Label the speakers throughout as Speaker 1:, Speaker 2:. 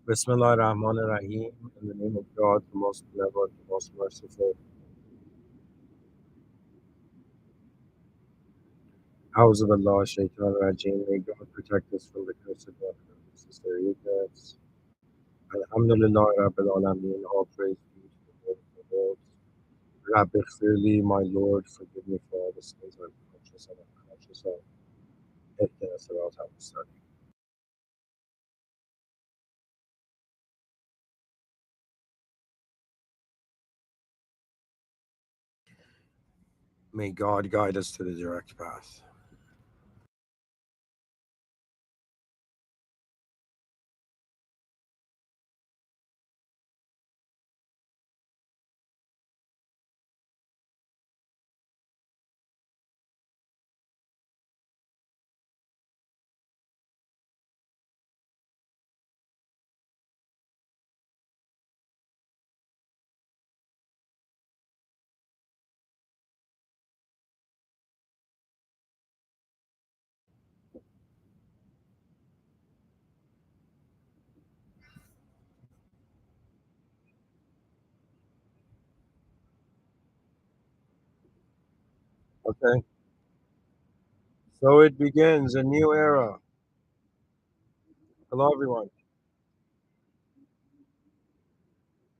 Speaker 1: Bismillah ar-Rahman ar-Rahim. In the name of God, the most benevolent, the most merciful. House of Allah, Shaitan Rajim. May God protect us from the curse of God and unnecessary ignorance. Alhamdulillah Rabbil Alameen. All praise be to the Lord of the worlds. Rabbi Khfirli, my Lord, forgive me for all the sins I'm conscious and unconscious of. Ihdina Sirat al-Mustaqim. May God guide us to the direct path. Okay, so it begins a new era. Hello, everyone.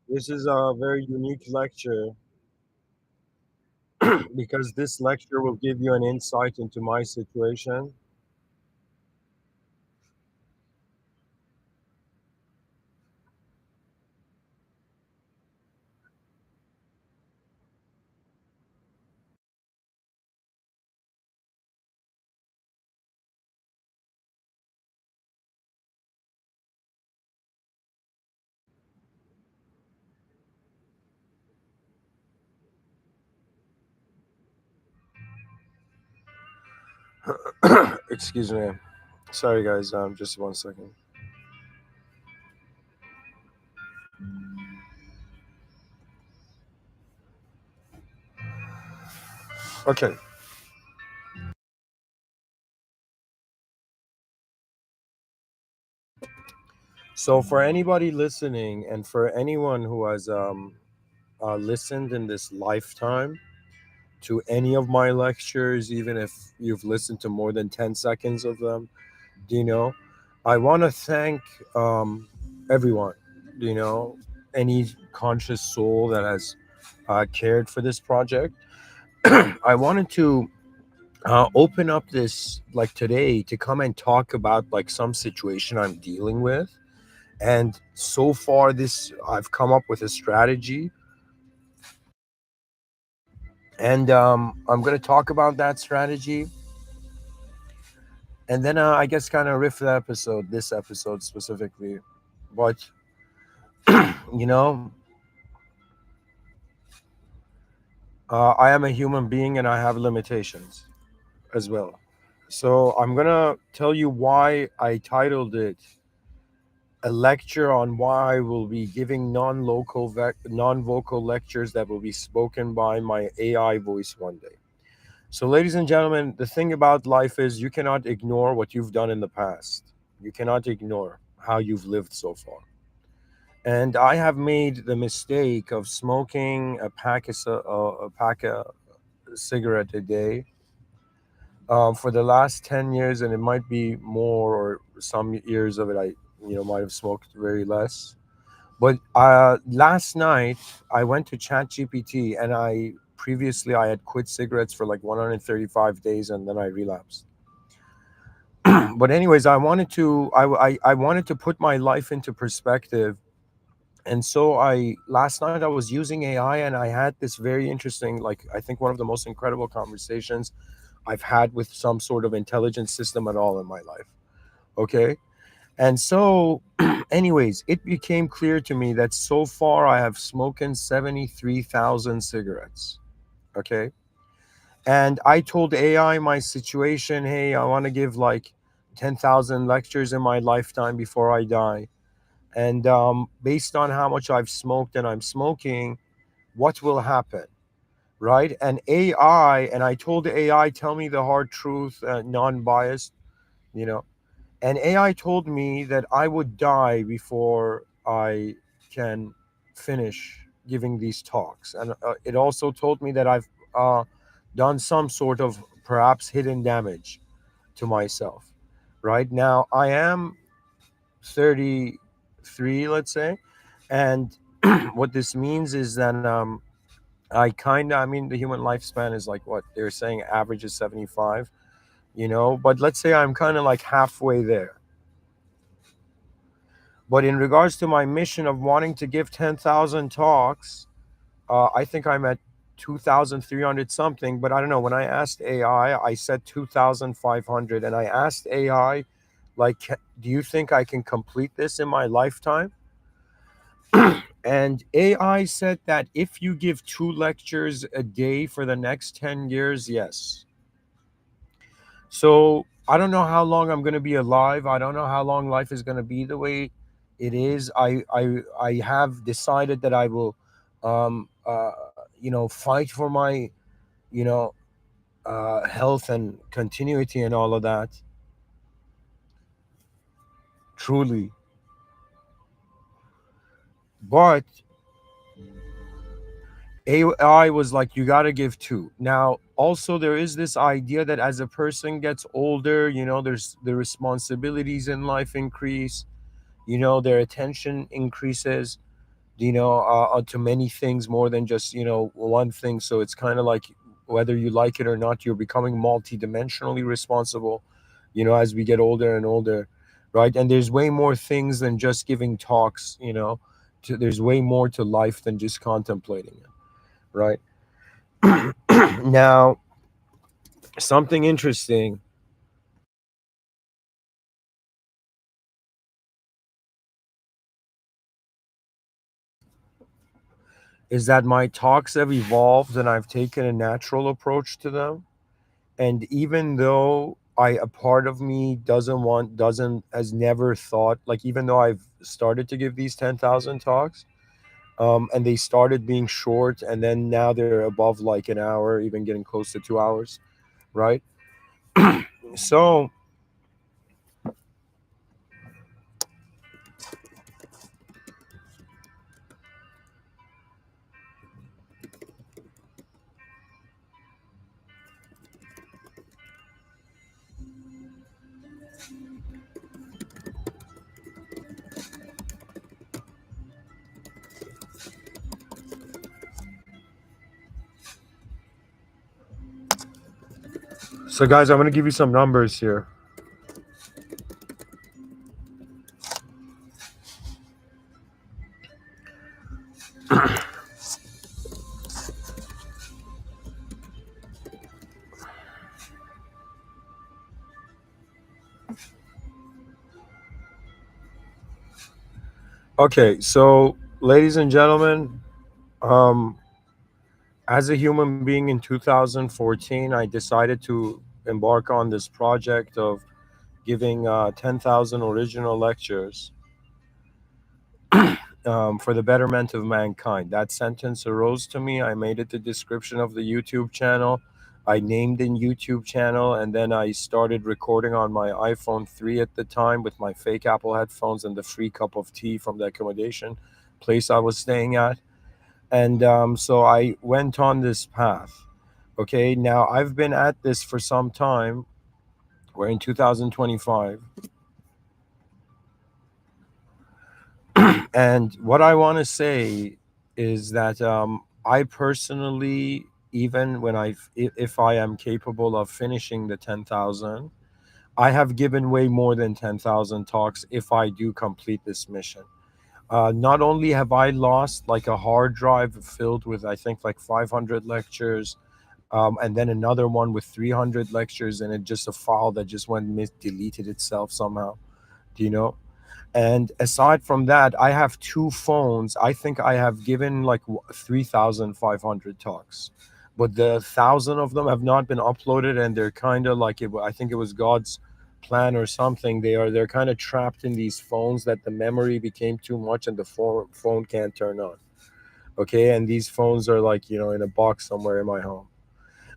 Speaker 1: This is a very unique lecture because this lecture will give you an insight into my situation. Excuse me. Sorry, guys. Just 1 second. Okay. So, for anybody listening, and for anyone who has listened in this lifetime to any of my lectures, even if you've listened to more than 10 seconds of them, you know, I want to thank everyone. You know, any conscious soul that has cared for this project. I wanted to open up this like today to come and talk about like some situation I'm dealing with. And so far, this I've come up with a strategy, and I'm going to talk about that strategy, and then I guess kind of riff the episode, this episode specifically. But you know, I am a human being, and I have limitations as well. So I'm gonna tell you why I titled it a lecture on why I will be giving non-vocal lectures that will be spoken by my AI voice one day. So, ladies and gentlemen, the thing about life is you cannot ignore what you've done in the past. You cannot ignore how you've lived so far. And I have made the mistake of smoking a pack of cigarette a day for the last 10 years, and it might be more, or some years of it I might have smoked very less. But last night I went to ChatGPT, and I had quit cigarettes for like 135 days, and then I relapsed. But anyways, I wanted to put my life into perspective, and so I last night I was using AI, and I had this very interesting, like I think one of the most incredible conversations I've had with some sort of intelligent system at all in my life. Okay. And so, anyways, it became clear to me that so far I have smoked 73,000 cigarettes. Okay. And I told AI my situation. Hey, I want to give like 10,000 lectures in my lifetime before I die. And based on how much I've smoked and I'm smoking, what will happen? Right. And AI, and I told the AI, tell me the hard truth, non biased, you know. And AI told me that I would die before I can finish giving these talks. And it also told me that I've done some sort of perhaps hidden damage to myself. Right now, I am 33, let's say. And what this means is that I mean, the human lifespan is like what they're saying, average is 75, but let's say I'm kind of like halfway there. But in regards to my mission of wanting to give 10,000 talks, I think I'm at 2,300 something. But I don't know. When I asked AI, I said 2,500. And I asked AI, like, do you think I can complete this in my lifetime? And AI said that if you give 2 lectures a day for the next 10 years, yes. So I don't know how long I'm going to be alive. I don't know how long life is going to be the way it is. I have decided that I will, um, uh, fight for my, you know, health and continuity and all of that. Truly, but AI was like, you got to give two. Now, also, there is this idea that as a person gets older, there's the responsibilities in life increase, their attention increases, to many things more than just, one thing. So it's kind of like whether you like it or not, you're becoming multidimensionally responsible, as we get older and older, right? And there's way more things than just giving talks, there's way more to life than just contemplating it, right? Now, something interesting is that my talks have evolved and I've taken a natural approach to them. And even though a part of me doesn't, has never thought, like, even though I've started to give these 10,000 talks, and they started being short, and then now they're above like an hour, even getting close to 2 hours, right? So, so guys, I'm gonna give you some numbers here. Okay, so ladies and gentlemen, um, as a human being in 2014, I decided to embark on this project of giving 10,000 original lectures for the betterment of mankind. That sentence arose to me. I made it the description of the YouTube channel. I named the YouTube channel, and then I started recording on my iPhone 3 at the time with my fake Apple headphones and the free cup of tea from the accommodation place I was staying at. And so I went on this path. Okay, now I've been at this for some time. We're in 2025. And what I want to say is that I personally, even when if I am capable of finishing the 10,000, I have given way more than 10,000 talks if I do complete this mission. Not only have I lost like a hard drive filled with, I think, like 500 lectures, and then another one with 300 lectures, and it just a file that just went deleted itself somehow, do you know? And aside from that, I have two phones. I think I have given like 3,500 talks, but the thousand of them have not been uploaded, and they're kind of like I think it was God's plan or something. They're kind of trapped in these phones that the memory became too much, and the phone can't turn on. Okay, and these phones are like, in a box somewhere in my home.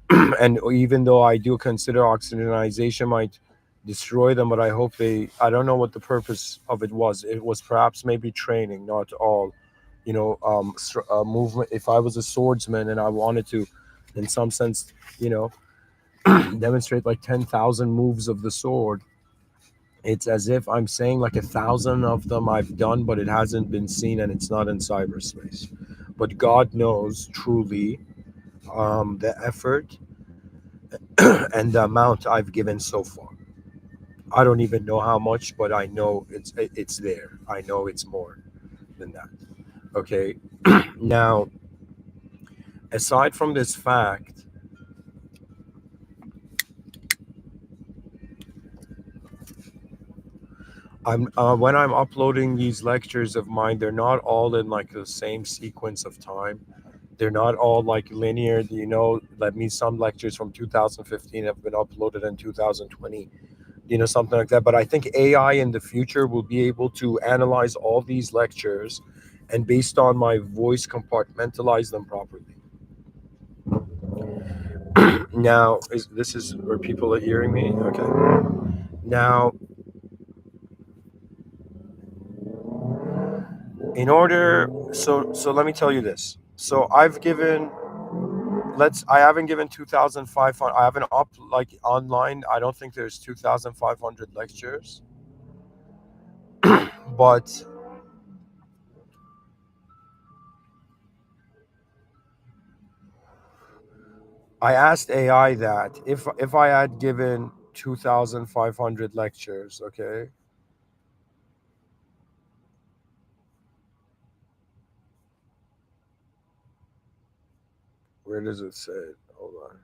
Speaker 1: And even though I do consider oxygenization might destroy them, but I hope they. I don't know what the purpose of it was. It was perhaps maybe training, not all, movement. If I was a swordsman and I wanted to, in some sense, you know, demonstrate like 10,000 moves of the sword, it's as if I'm saying like 1,000 of them I've done, but it hasn't been seen and it's not in cyberspace. But God knows truly the effort and the amount I've given so far. I don't even know how much, but I know it's there. I know it's more than that. Okay. Now, aside from this fact, I'm when I'm uploading these lectures of mine, they're not all in like the same sequence of time. They're not all like linear. That means some lectures from 2015 have been uploaded in 2020, something like that. But I think AI in the future will be able to analyze all these lectures and based on my voice compartmentalize them properly. Now, is where people are hearing me? Okay. Now, so let me tell you this. So I've given let's I haven't given 2,500. I haven't up like online. I don't think there's 2,500 lectures, but I asked AI that if I had given 2,500 lectures, okay, where does it say it? Hold on.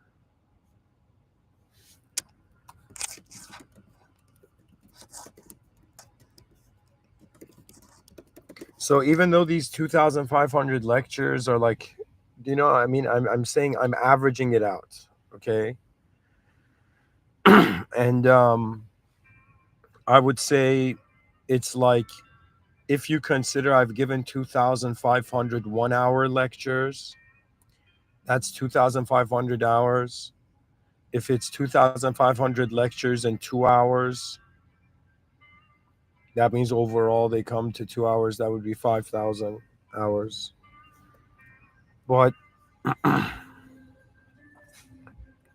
Speaker 1: So even though these 2,500 lectures are like, I mean, I'm saying I'm averaging it out, okay, and I would say it's like if you consider I've given 2,500 1 hour lectures, that's 2,500 hours. If it's 2,500 lectures in 2 hours, that means overall they come to 2 hours. That would be 5,000 hours. But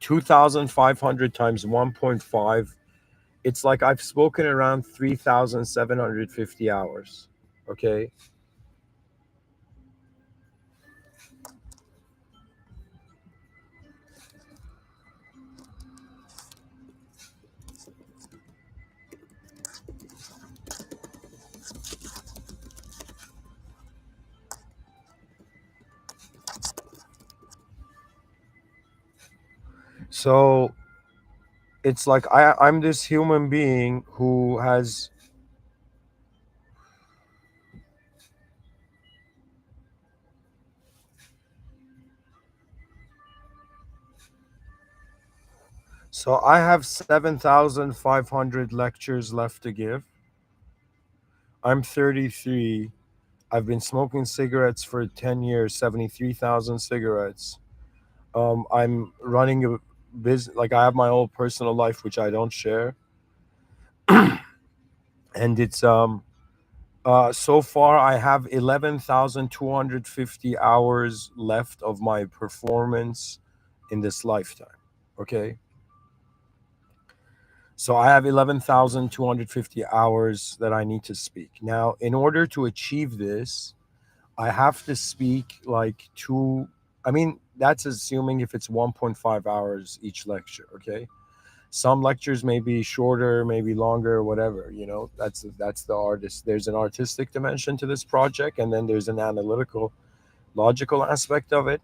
Speaker 1: 2,500 times 1.5, it's like I've spoken around 3,750 hours. Okay. So it's like I'm this human being who has. So I have 7,500 lectures left to give. I'm 33. I've been smoking cigarettes for 10 years, 73,000 cigarettes. I'm running a business, like I have my own personal life, which I don't share. And it's, so far I have 11,250 hours left of my performance in this lifetime. Okay. So I have 11,250 hours that I need to speak. Now, in order to achieve this, I have to speak like two. I mean, that's assuming if it's 1.5 hours each lecture, okay? Some lectures may be shorter, maybe longer, whatever, that's the artist. There's an artistic dimension to this project and then there's an analytical, logical aspect of it.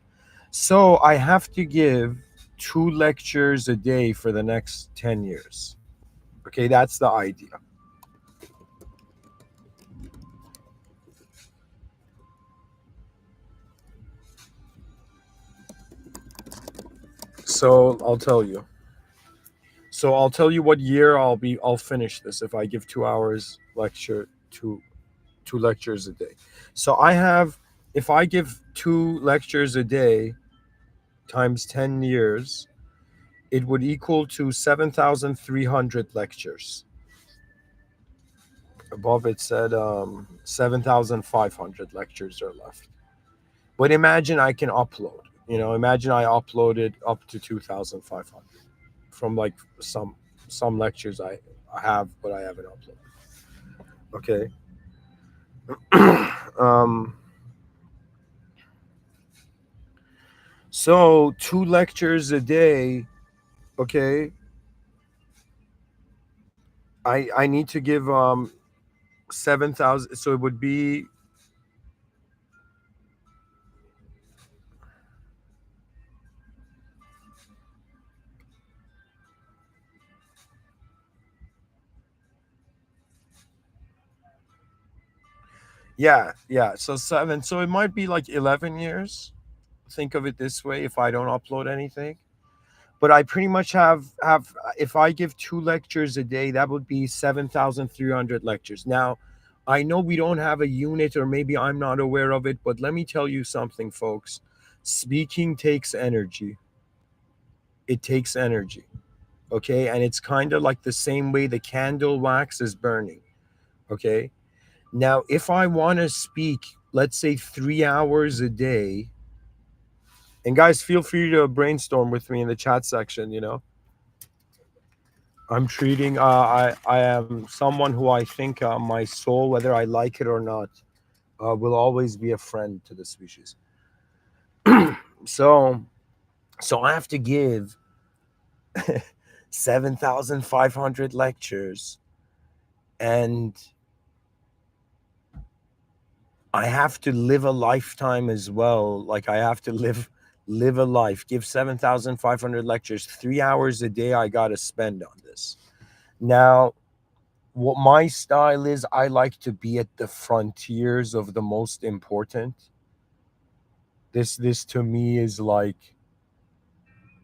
Speaker 1: So I have to give 2 lectures a day for the next 10 years. Okay, that's the idea. So I'll tell you. So I'll tell you what year I'll finish this if I give 2 hours lecture, two lectures a day. So I have if I give 2 lectures a day times 10 years, it would equal to 7,300 lectures. Above it said 7,500 lectures are left. But imagine I can upload. Imagine I uploaded up to 2,500 from like some lectures I have, but I haven't uploaded. Okay. um, so 2 lectures a day. Okay. I need to give 7,000. So it would be, yeah. So seven. So it might be like 11 years. Think of it this way: if I don't upload anything, but I pretty much have. If I give 2 lectures a day, that would be 7,300 lectures. Now, I know we don't have a unit, or maybe I'm not aware of it, but let me tell you something, folks. Speaking takes energy. It takes energy. Okay, and it's kind of like the same way the candle wax is burning. Okay. Now, if I want to speak, let's say 3 hours a day, and guys, feel free to brainstorm with me in the chat section. I'm treating, I am someone who I think my soul, whether I like it or not, will always be a friend to the species. So, so I have to give 7,500 lectures, and I have to live a lifetime as well. Like I have to live a life, give 7,500 lectures, 3 hours a day I got to spend on this. Now, what my style is, I like to be at the frontiers of the most important. This to me is like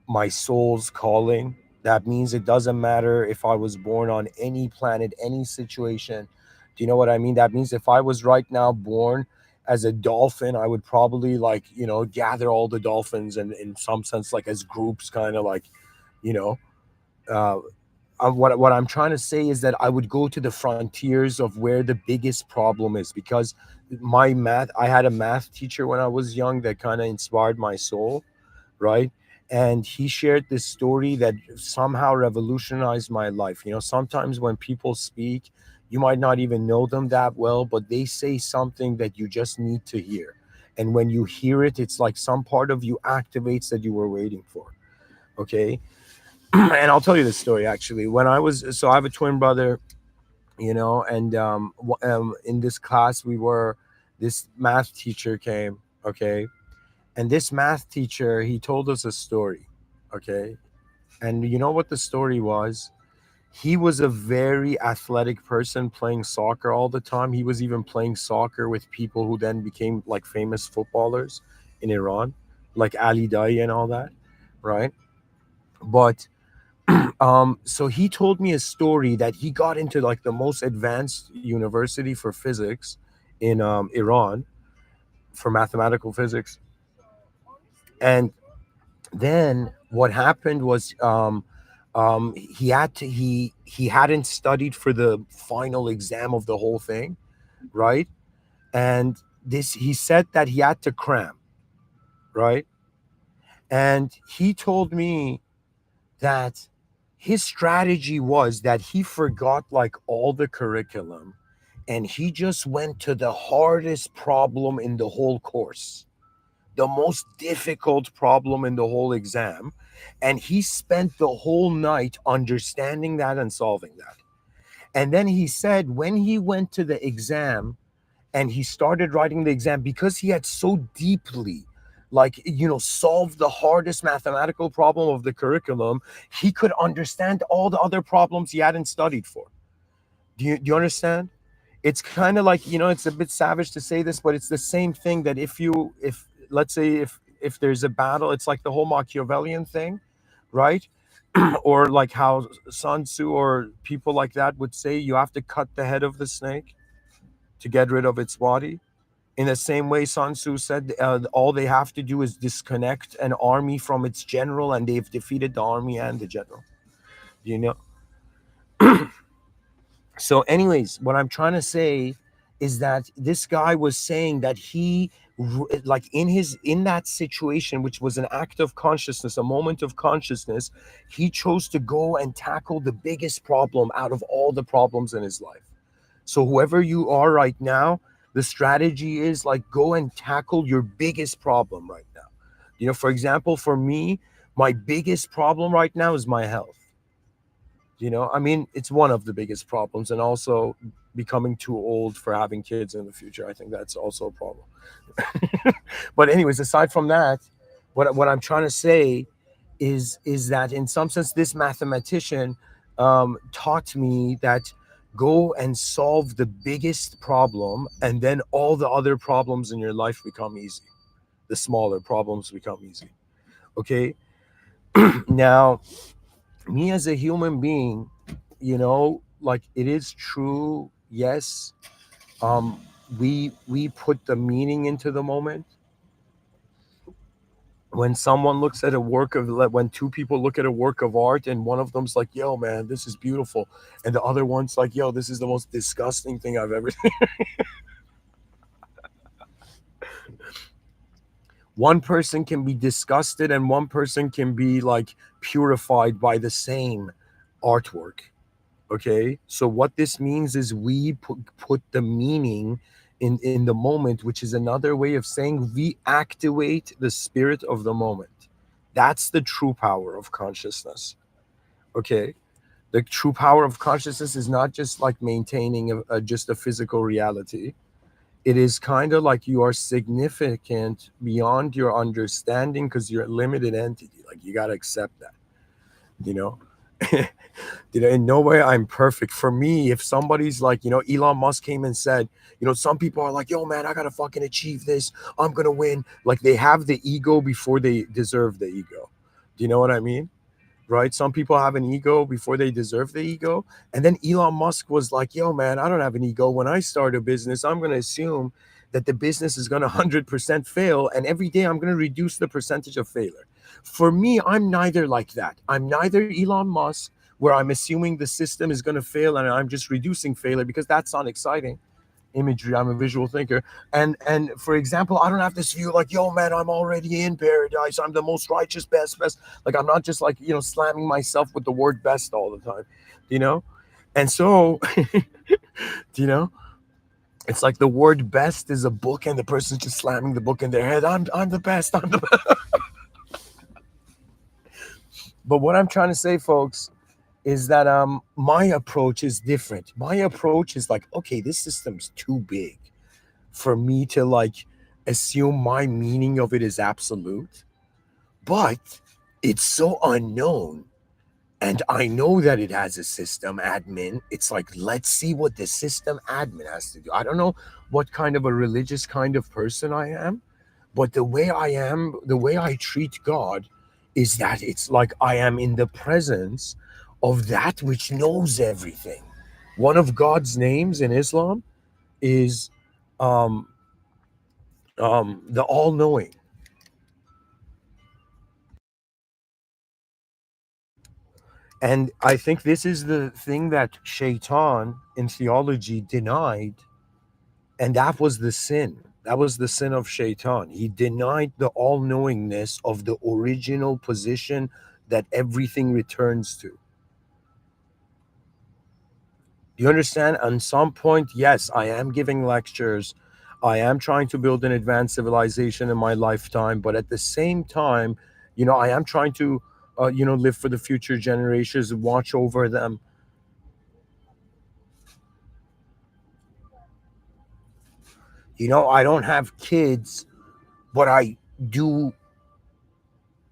Speaker 1: my soul's calling. That means it doesn't matter if I was born on any planet, any situation. Do you know what I mean? That means if I was right now born as a dolphin, I would probably like, gather all the dolphins and in some sense like as groups, kind of like, you know, uh, what I'm trying to say is that I would go to the frontiers of where the biggest problem is, because I had a math teacher when I was young that kind of inspired my soul, right? And he shared this story that somehow revolutionized my life. Sometimes when people speak, you might not even know them that well, but they say something that you just need to hear. And when you hear it, it's like some part of you activates that you were waiting for. Okay. And I'll tell you this story actually. So I have a twin brother, and in this class, this math teacher came. Okay. And this math teacher, he told us a story. Okay. And you know what the story was? He was a very athletic person playing soccer all the time. He was even playing soccer with people who then became like famous footballers in Iran, like Ali Dai and all that, right? But so he told me a story that he got into like the most advanced university for physics in Iran, for mathematical physics. And then what happened was, he hadn't studied for the final exam of the whole thing, right? And this he said that he had to cram, right? And he told me that his strategy was that he forgot like all the curriculum, and he just went to the hardest problem in the whole course, the most difficult problem in the whole exam. And he spent the whole night understanding that and solving that. And then he said when he went to the exam and he started writing the exam, because he had so deeply solved the hardest mathematical problem of the curriculum, he could understand all the other problems he hadn't studied for. Do you understand? It's kind of like, it's a bit savage to say this, but it's the same thing that if let's say if there's a battle, it's like the whole Machiavellian thing, right? Or like how Sun Tzu or people like that would say, you have to cut the head of the snake to get rid of its body. In the same way, Sun Tzu said, all they have to do is disconnect an army from its general, and they've defeated the army and the general. You know. So, anyways, what I'm trying to say is that this guy was saying that like in that situation, which was an act of consciousness, a moment of consciousness, he chose to go and tackle the biggest problem out of all the problems in his life. So whoever you are right now, the strategy is like go and tackle your biggest problem right now. For example, for me, my biggest problem right now is my health. I mean, it's one of the biggest problems, and also becoming too old for having kids in the future. I think that's also a problem. But anyways, aside from that, what I'm trying to say is that in some sense, this mathematician taught me that go and solve the biggest problem, and then all the other problems in your life become easy. The smaller problems become easy. Okay. Now, me as a human being, like it is true. Yes, um, we put the meaning into the moment. When someone looks at a work of like, when two people look at a work of art, and one of them's like, yo man, this is beautiful, and the other one's like, yo, this is the most disgusting thing I've ever seen. One person can be disgusted and one person can be like purified by the same artwork. Okay, so what this means is we put the meaning in the moment, which is another way of saying we activate the spirit of the moment. That's the true power of consciousness. Okay, the true power of consciousness is not just like maintaining just a physical reality. It is kind of like you are significant beyond your understanding because you're a limited entity. Like you got to accept that, you know. In no way I'm perfect. For me, if somebody's like, Elon Musk came and said, some people are like, yo man, I gotta fucking achieve this, I'm gonna win. Like they have the ego before they deserve the ego. Do you know what I mean? Right? Some people have an ego before they deserve the ego. And then Elon Musk was like, yo man, I don't have an ego. When I start a business, I'm gonna assume that the business is gonna 100% fail, and every day I'm gonna reduce the percentage of failure. For me, I'm neither like that. I'm neither Elon Musk, where I'm assuming the system is going to fail and I'm just reducing failure because that's not exciting imagery. I'm a visual thinker. And for example, I don't have this view like, yo man, I'm already in paradise, I'm the most righteous, best. Like I'm not just like, slamming myself with the word best all the time, you know? And so, you know, it's like the word best is a book and the person's just slamming the book in their head. I'm the best. I'm the best. But what I'm trying to say, folks, is that my approach is different. My approach is like, okay, this system's too big for me to like assume my meaning of it is absolute, but it's so unknown. And I know that it has a system admin. It's like, let's see what the system admin has to do. I don't know what kind of a religious kind of person I am, but the way I am, the way I treat God is that it's like I am in the presence of that which knows everything. One of God's names in Islam is um, the all knowing. And I think this is the thing that Shaitan in theology denied, and that was the sin. That was the sin of Shaitan. He denied the all knowingness of the original position that everything returns to. You understand? At some point, yes, I am giving lectures. I am trying to build an advanced civilization in my lifetime. But at the same time, I am trying to, live for the future generations, watch over them. I don't have kids, but I do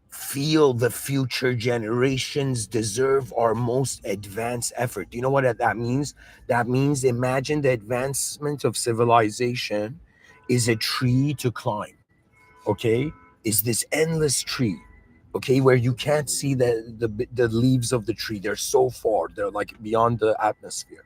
Speaker 1: feel the future generations deserve our most advanced effort. Do you know what that means? That means imagine the advancement of civilization is a tree to climb, okay? Is this endless tree, okay, where you can't see the leaves of the tree. They're so far, they're like beyond the atmosphere.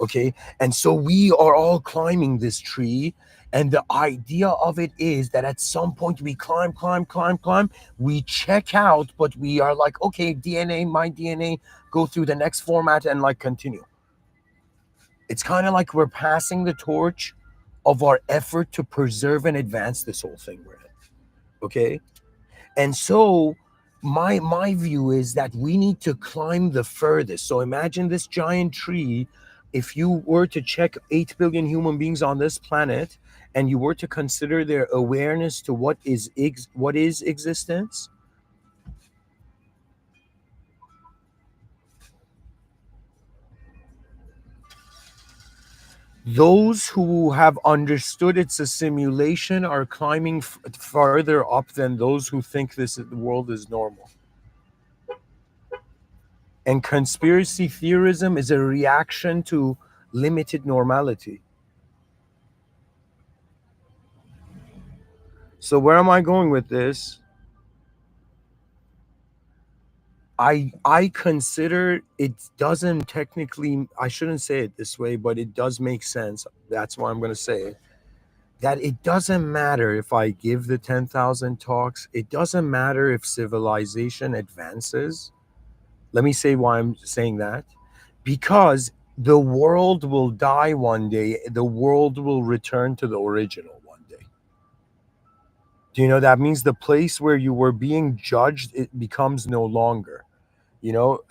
Speaker 1: Okay. And so we are all climbing this tree. And the idea of it is that at some point we climb, climb, climb, climb. We check out, but we are like, okay, DNA, my DNA, go through the next format and like continue. It's kind of like we're passing the torch of our effort to preserve and advance this whole thing we're in. Okay. And so my view is that we need to climb the furthest. So imagine this giant tree. If you were to check 8 billion human beings on this planet and you were to consider their awareness to what is existence, those who have understood it's a simulation are climbing farther up than those who think the world is normal. And conspiracy theorism is a reaction to limited normality. So where am I going with this? I consider it doesn't technically, I shouldn't say it this way, but it does make sense. That's why I'm going to say it. That it doesn't matter if I give the 10,000 talks. It doesn't matter if civilization advances. Let me say why I'm saying that. Because the world will die one day. The world will return to the original one day. Do you know that means the place where you were being judged, it becomes no longer.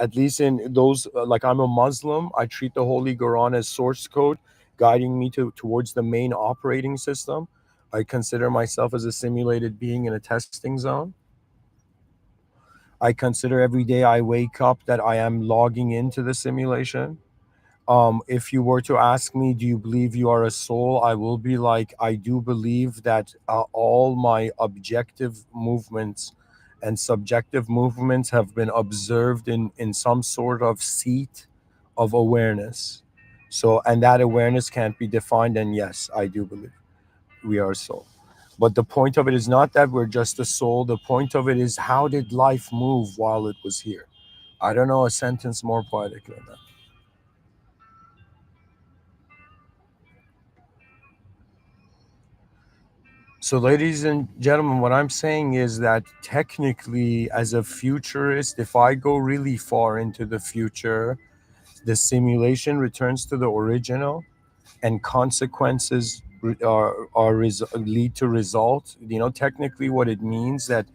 Speaker 1: At least in those, like I'm a Muslim, I treat the Holy Quran as source code, guiding me towards the main operating system. I consider myself as a simulated being in a testing zone. I consider every day I wake up that I am logging into the simulation. If you were to ask me, do you believe you are a soul? I will be like, I do believe that all my objective movements and subjective movements have been observed in some sort of seat of awareness. So, and that awareness can't be defined. And yes, I do believe we are a soul. But the point of it is not that we're just a soul. The point of it is, how did life move while it was here? I don't know a sentence more poetic than that. So, ladies and gentlemen, what I'm saying is that technically, as a futurist, if I go really far into the future, the simulation returns to the original, and consequences lead to results. Technically, what it means that,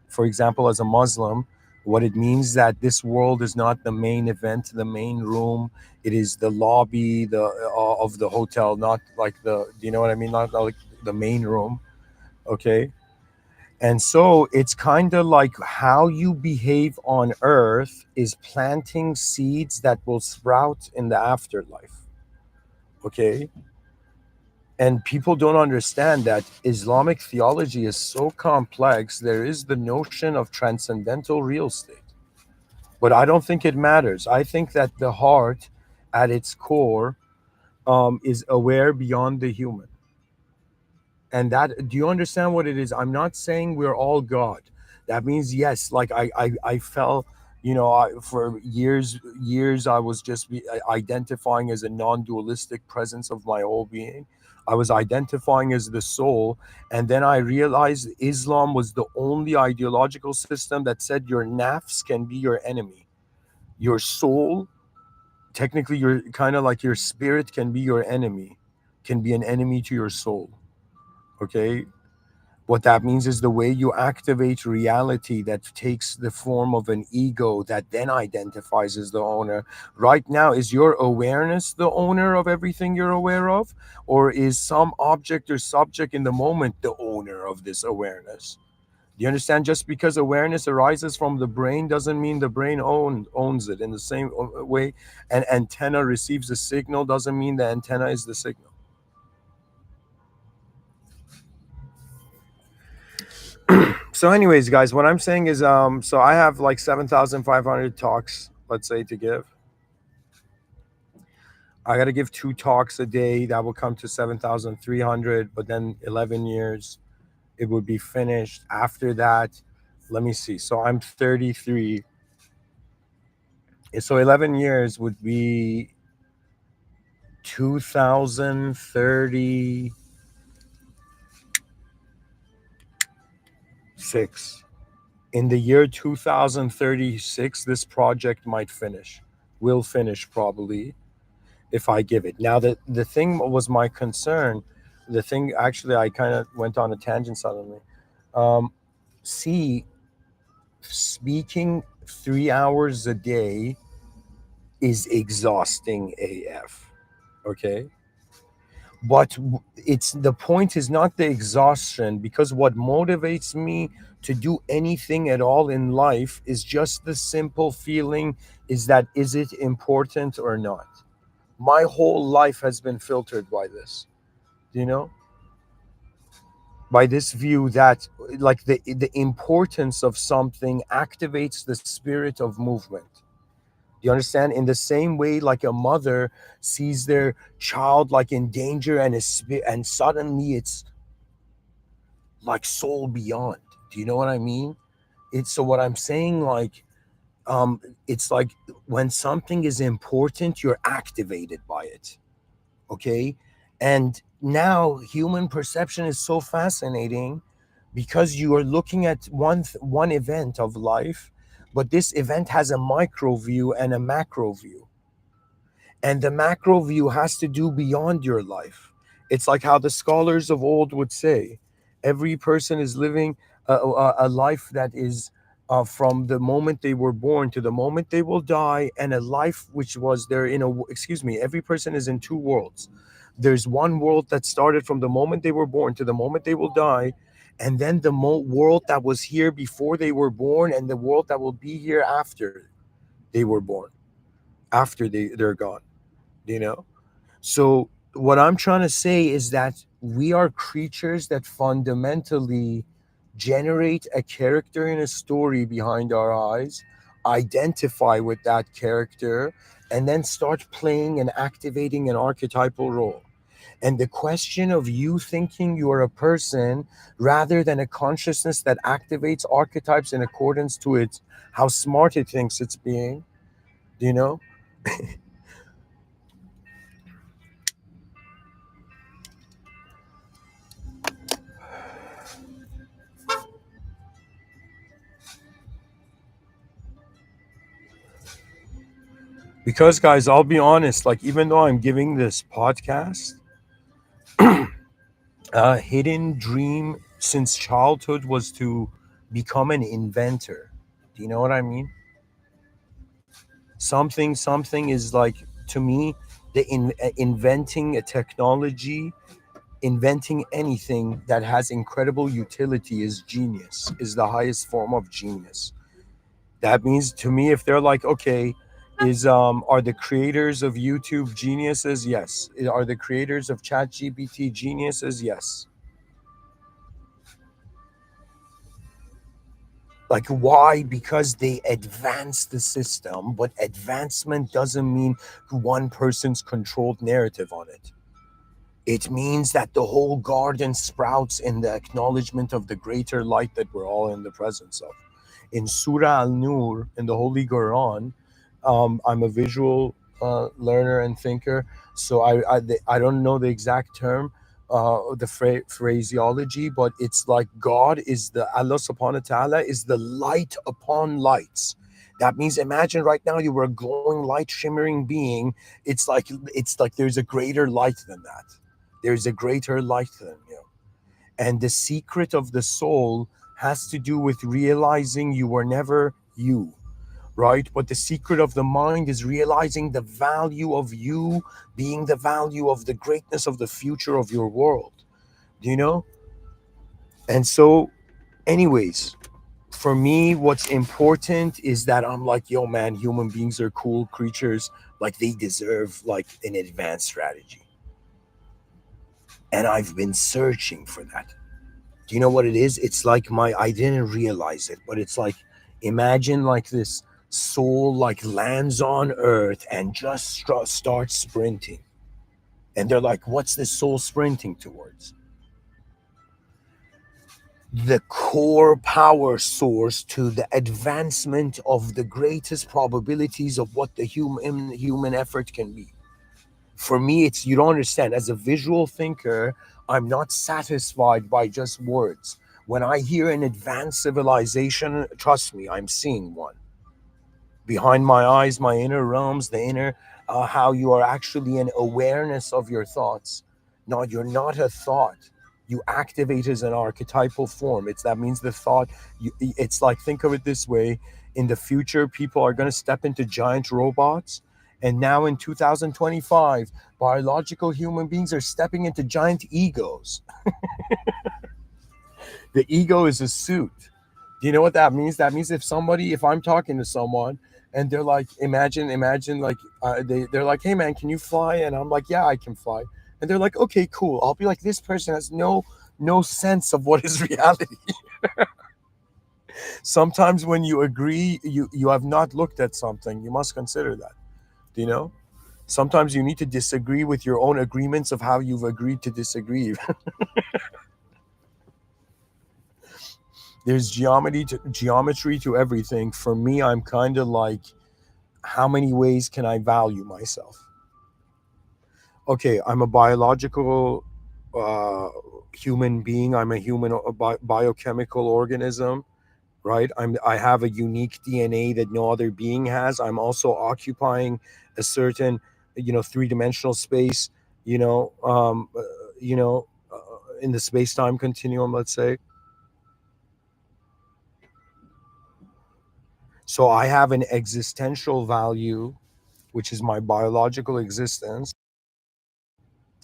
Speaker 1: for example, as a Muslim, what it means that this world is not the main event, the main room. It is the lobby, of the hotel, not like the. Do you know what I mean? Not like the main room. Okay. And so it's kind of like how you behave on earth is planting seeds that will sprout in the afterlife. Okay. And people don't understand that Islamic theology is so complex. There is the notion of transcendental real estate, but I don't think it matters. I think that the heart at its core is aware beyond the human. And that, do you understand what it is? I'm not saying we're all God. That means, yes, like I fell, for years I was just identifying as a non-dualistic presence of my whole being. I was identifying as the soul, and then I realized Islam was the only ideological system that said your nafs can be your enemy. Your soul, technically, your kind of like your spirit can be your enemy, can be an enemy to your soul. Okay. What that means is the way you activate reality that takes the form of an ego that then identifies as the owner. Right now, is your awareness the owner of everything you're aware of? Or is some object or subject in the moment the owner of this awareness? Do you understand? Just because awareness arises from the brain doesn't mean the brain owns it. In the same way, an antenna receives a signal doesn't mean the antenna is the signal. So anyways, guys, what I'm saying is so I have like 7,500 talks, let's say, to give. I got to give 2 talks a day. That will come to 7,300, but then 11 years it would be finished. After that, let me see, so I'm 33, so 11 years would be 2036. In the year 2036, this project might finish. Will finish probably if I give it. Now, the thing was my concern. The thing actually, I kind of went on a tangent suddenly. Um, See, speaking 3 hours a day is exhausting AF. Okay, but it's the point is not the exhaustion, because what motivates me to do anything at all in life is just the simple feeling, is that is it important or not. My whole life has been filtered by this, you know, by this view that like the importance of something activates the spirit of movement. Do you understand? In the same way, like a mother sees their child like in danger, and suddenly it's like soul beyond. Do you know what I mean? It's so what I'm saying, like, um, it's like when something is important, you're activated by it. Okay, and now human perception is so fascinating because you are looking at one event of life, but this event has a micro view and a macro view, and the macro view has to do beyond your life. It's like how the scholars of old would say, every person is living a life that is from the moment they were born to the moment they will die, and a life which was there in a excuse me, every person is in two worlds. There's one world that started from the moment they were born to the moment they will die, and then the world that was here before they were born, and the world that will be here after they were born, after they're gone, you know. So what I'm trying to say is that we are creatures that fundamentally generate a character in a story behind our eyes, identify with that character, and then start playing and activating an archetypal role. And the question of you thinking you are a person rather than a consciousness that activates archetypes in accordance to its how smart it thinks it's being, you know. Because guys, I'll be honest, like even though I'm giving this podcast, a hidden dream since childhood was to become an inventor. Do you know what I mean? Something is like, to me, inventing a technology, inventing anything that has incredible utility is genius, is the highest form of genius. That means to me, if they're like, okay, is are the creators of YouTube geniuses? Yes. Are the creators of ChatGPT geniuses? Yes. Like why? Because they advance the system, but advancement doesn't mean one person's controlled narrative on it. It means that the whole garden sprouts in the acknowledgement of the greater light that we're all in the presence of. In Surah Al Nur, in the Holy Quran, I'm a visual learner and thinker, so I don't know the exact term, the phraseology, but it's like God is the Allah subhanahu wa ta'ala is the light upon lights. That means imagine right now you were a glowing light shimmering being. It's like there's a greater light than that. There's a greater light than you. And the secret of the soul has to do with realizing you were never you, right? But the secret of the mind is realizing the value of you being the value of the greatness of the future of your world. Do you know? And so, anyways, for me, what's important is that I'm like, yo, man, human beings are cool creatures. Like, they deserve like an advanced strategy. And I've been searching for that. Do you know what it is? It's like I didn't realize it, but it's like, imagine like this soul like lands on earth and just starts sprinting. And they're like, what's this soul sprinting towards? The core power source to the advancement of the greatest probabilities of what the human effort can be. For me, it's, you don't understand. As a visual thinker, I'm not satisfied by just words. When I hear an advanced civilization, trust me, I'm seeing one behind my eyes, my inner realms, the inner, how you are actually an awareness of your thoughts. No, you're not a thought. You activate as an archetypal form. It's, that means the thought. It's like, think of it this way: in the future, people are going to step into giant robots, and now in 2025, biological human beings are stepping into giant egos. The ego is a suit. Do you know what that means? That means if somebody, if I'm talking to someone and they're like, imagine like, they're like, hey man, can you fly? And I'm like, yeah, I can fly. And they're like, okay, cool. I'll be like, this person has no sense of what is reality. Sometimes when you agree, you have not looked at something. You must consider that. Do you know? Sometimes you need to disagree with your own agreements of how you've agreed to disagree. There's geometry to everything. For me, I'm kind of like, how many ways can I value myself? Okay, I'm a biological uh, human being. I'm a human, biochemical organism, right? I have a unique DNA that no other being has. I'm also occupying a certain, three-dimensional space, you know, um, uh, you know, in the space-time continuum, let's say. So I have an existential value, which is my biological existence,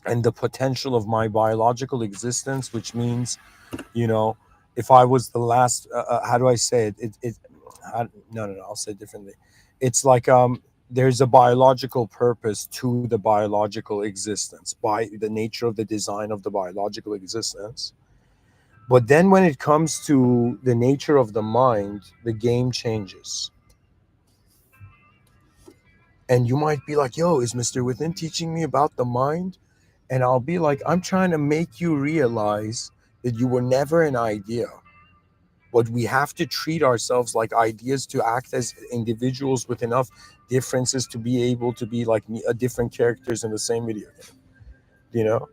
Speaker 1: and the potential of my biological existence, which means, you know, if I was the last, how do I say it? No, I'll say it differently. It's like, there's a biological purpose to the biological existence by the nature of the design of the biological existence. But then when it comes to the nature of the mind, the game changes. And you might be like, yo, is Mr. Within teaching me about the mind? And I'll be like, I'm trying to make you realize that you were never an idea. But we have to treat ourselves like ideas to act as individuals with enough differences to be able to be like different characters in the same video game. You know,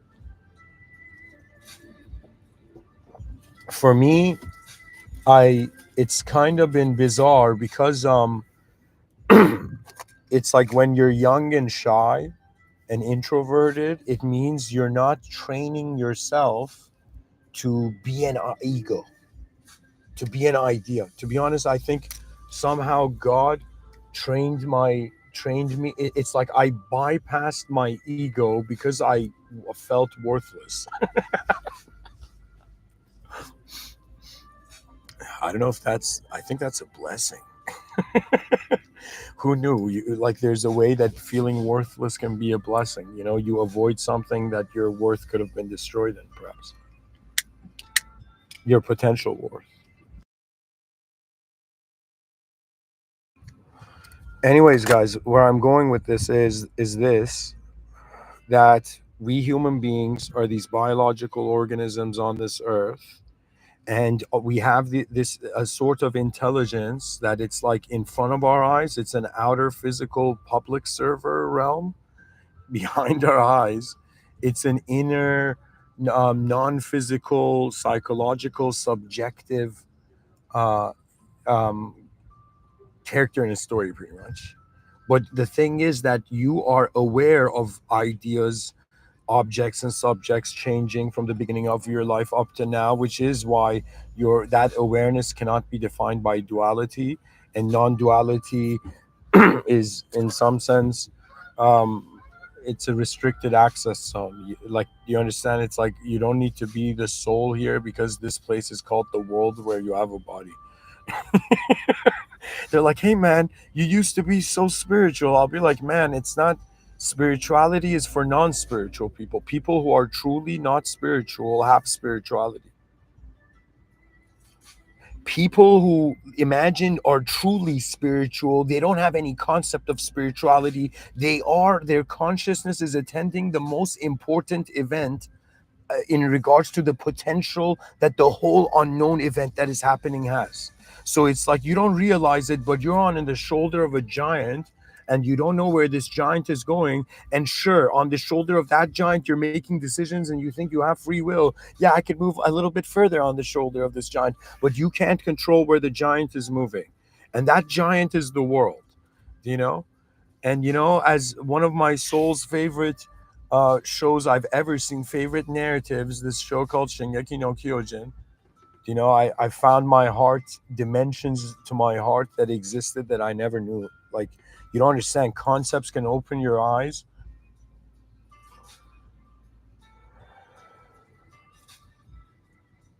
Speaker 1: for me, I it's kind of been bizarre because it's like when you're young and shy and introverted, it means you're not training yourself to be an ego, to be an idea. To be honest, I think somehow God trained me. It's like I bypassed my ego because I felt worthless. I don't know if that's. I think that's a blessing. Who knew? Like, there's a way that feeling worthless can be a blessing. You know, you avoid something that your worth could have been destroyed in, perhaps your potential worth. Anyways, guys, where I'm going with this is this: that we human beings are these biological organisms on this earth, and we have this a sort of intelligence that it's like in front of our eyes. It's an outer physical public server realm. Behind our eyes, it's an inner, non-physical, psychological, subjective, uh, um, character in a story, pretty much. But the thing is that you are aware of ideas, objects and subjects changing from the beginning of your life up to now, which is why your that awareness cannot be defined by duality, and non-duality is in some sense, um, it's a restricted access zone. Like, you understand? It's like you don't need to be the soul here because this place is called the world where you have a body. They're like, hey man, you used to be so spiritual. I'll be like, man, it's not. Spirituality is for non-spiritual people. People who are truly not spiritual have spirituality. People who imagine are truly spiritual, they don't have any concept of spirituality. Their consciousness is attending the most important event, in regards to the potential that the whole unknown event that is happening has. So it's like you don't realize it, but you're on in the shoulder of a giant, and you don't know where this giant is going. And sure, on the shoulder of that giant, you're making decisions and you think you have free will. Yeah, I could move a little bit further on the shoulder of this giant, but you can't control where the giant is moving. And that giant is the world, you know? And as one of my soul's favorite shows I've ever seen, favorite narratives, this show called Shingeki no Kyojin. I found my heart, dimensions to my heart that existed that I never knew. Like, you don't understand. Concepts can open your eyes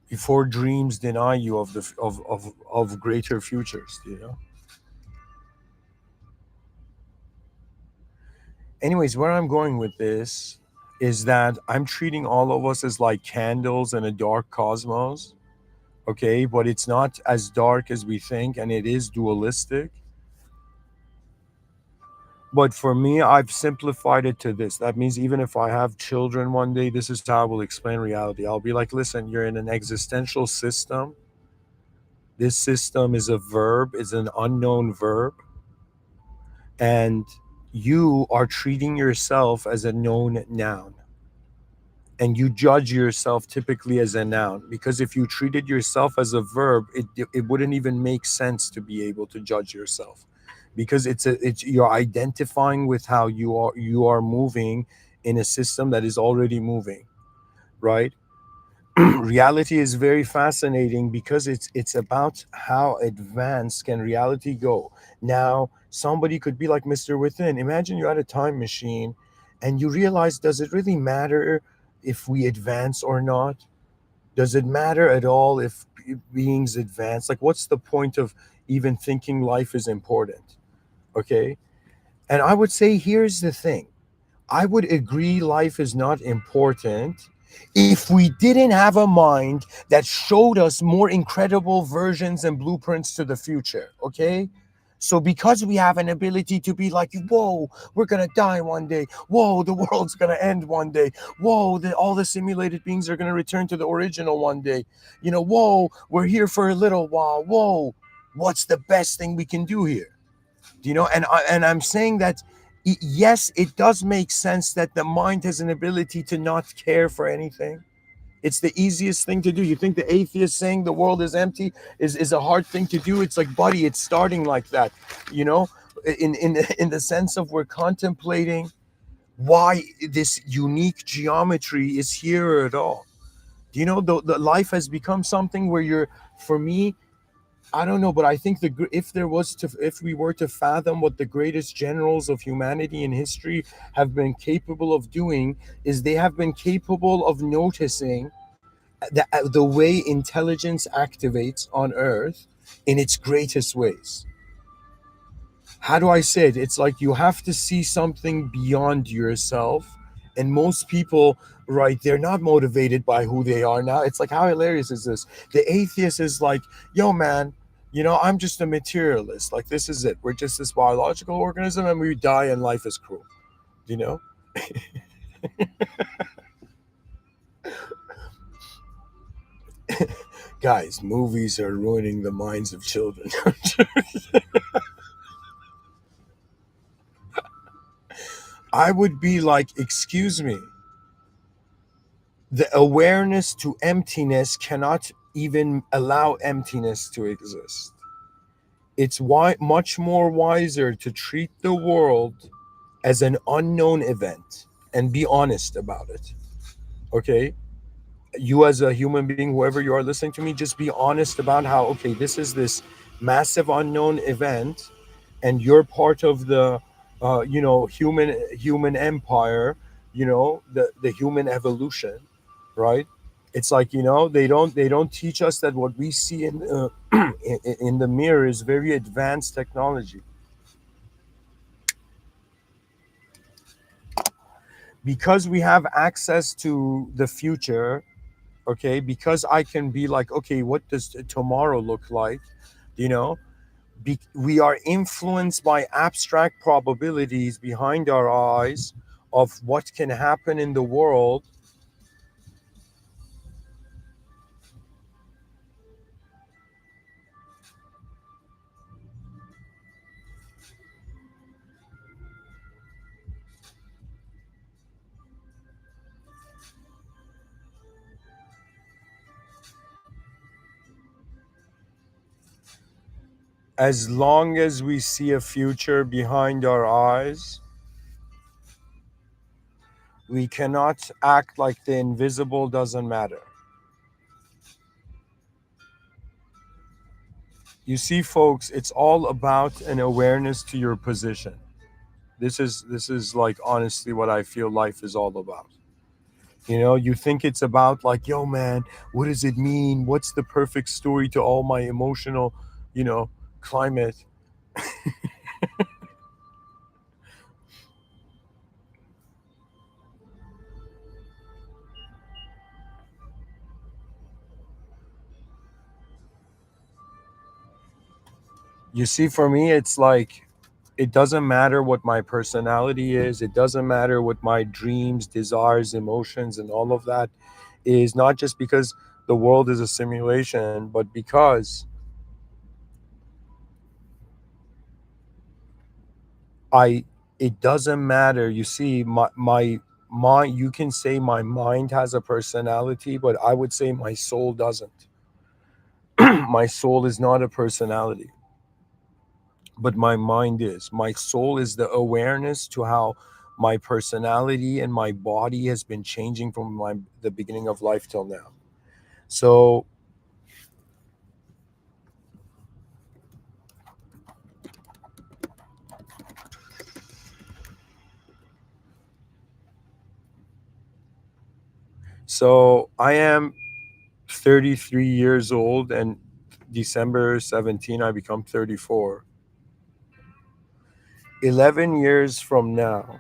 Speaker 1: before dreams deny you of of greater futures. Anyways, where I'm going with this is that I'm treating all of us as like candles in a dark cosmos. Okay, but it's not as dark as we think, and it is dualistic. But for me, I've simplified it to this. That means even if I have children one day, this is how I will explain reality. I'll be like, listen, you're in an existential system. This system is a verb, is an unknown verb, and you are treating yourself as a known noun. And you judge yourself typically as a noun, because if you treated yourself as a verb, it wouldn't even make sense to be able to judge yourself, because it's you're identifying with how you are moving in a system that is already moving, right? Reality is very fascinating because it's about how advanced can reality go. Now somebody could be like Mr. Within. Imagine you had a time machine and you realize, does it really matter if we advance or not? Does it matter at all if beings advance? Like, what's the point of even thinking life is important? Okay. And I would say, here's the thing, I would agree life is not important if we didn't have a mind that showed us more incredible versions and blueprints to the future, okay? So because we have an ability to be like, whoa, we're gonna die one day. Whoa, the world's gonna end one day. Whoa, all the simulated beings are gonna return to the original one day. Whoa, we're here for a little while. Whoa, what's the best thing we can do here? And I'm saying that yes, it does make sense that the mind has an ability to not care for anything. It's the easiest thing to do. You think the atheist saying the world is empty is a hard thing to do? It's like, buddy, it's starting like that, you know in the sense of we're contemplating why this unique geometry is here at all. The life has become something where you're, for me, I don't know, but I think if we were to fathom what the greatest generals of humanity in history have been capable of doing, is they have been capable of noticing the way intelligence activates on Earth in its greatest ways. How do I say it? It's like you have to see something beyond yourself. And most people, right, they're not motivated by who they are now. It's like, how hilarious is this? The atheist is like, yo, man, I'm just a materialist. Like, this is it. We're just this biological organism and we die and life is cruel. You know? Guys, movies are ruining the minds of children. I would be like, excuse me, the awareness to emptiness cannot even allow emptiness to exist. It's much more wiser to treat the world as an unknown event and be honest about it. Okay? You, as a human being, whoever you are listening to me, just be honest about how, okay, this is this massive unknown event, and you're part of the human empire, the human evolution, right? It's like, they don't teach us that what we see in the mirror is very advanced technology, because we have access to the future. Okay, because I can be like, okay, what does tomorrow look like? you know we are influenced by abstract probabilities behind our eyes of what can happen in the world. As long as we see a future behind our eyes, we cannot act like the invisible doesn't matter. You see, folks, it's all about an awareness to your position. This is like honestly what I feel life is all about. You think it's about like, yo, man, what does it mean? What's the perfect story to all my emotional, you know, climate? You see, for me, it's like it doesn't matter what my personality is. It doesn't matter what my dreams, desires, emotions, and all of that is, not just because the world is a simulation, but because I it doesn't matter. You see, my mind, you can say my mind has a personality, but I would say my soul doesn't. My soul is not a personality, but my mind is. My soul is the awareness to how my personality and my body has been changing from the beginning of life till now. So I am 33 years old, and December 17 I become 34. 11 years from now,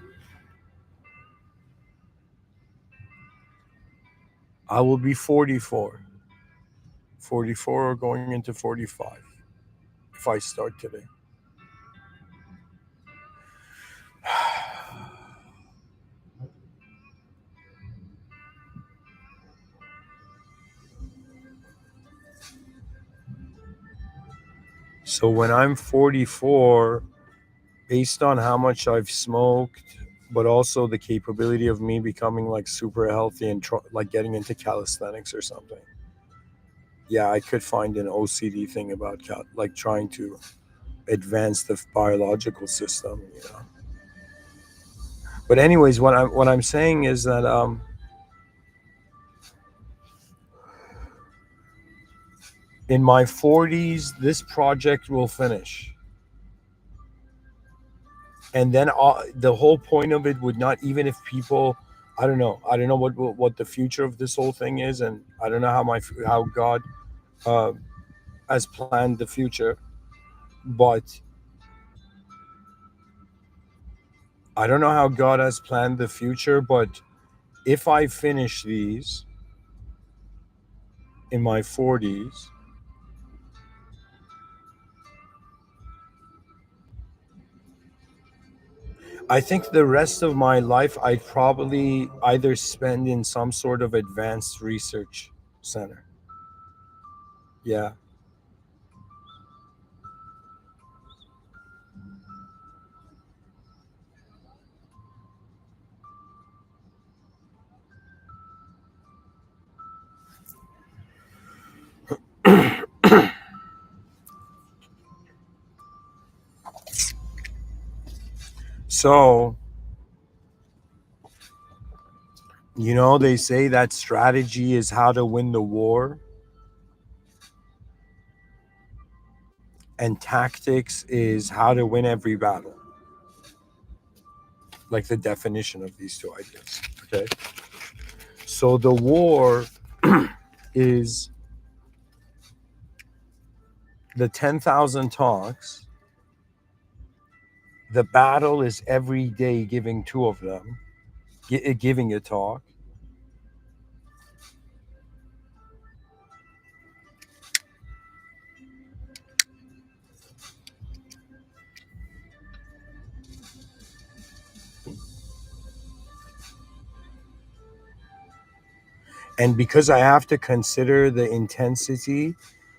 Speaker 1: I will be 44. 44 or going into 45 if I start today. So when I'm 44, based on how much I've smoked, but also the capability of me becoming like super healthy and like getting into calisthenics or something. Yeah, I could find an OCD thing about like trying to advance the biological system. But anyways, what I'm saying is that in my 40s, this project will finish, and then the whole point of it would not, even if people, I don't know what the future of this whole thing is, and I don't know how God uh, has planned the future, but I don't know how God has planned the future, but if I finish these in my 40s, I think the rest of my life I'd probably either spend in some sort of advanced research center. Yeah. So, they say that strategy is how to win the war, and tactics is how to win every battle. Like the definition of these two ideas. Okay. So the war is the 10,000 talks. The battle is every day giving two of them, giving a talk. And because I have to consider the intensity,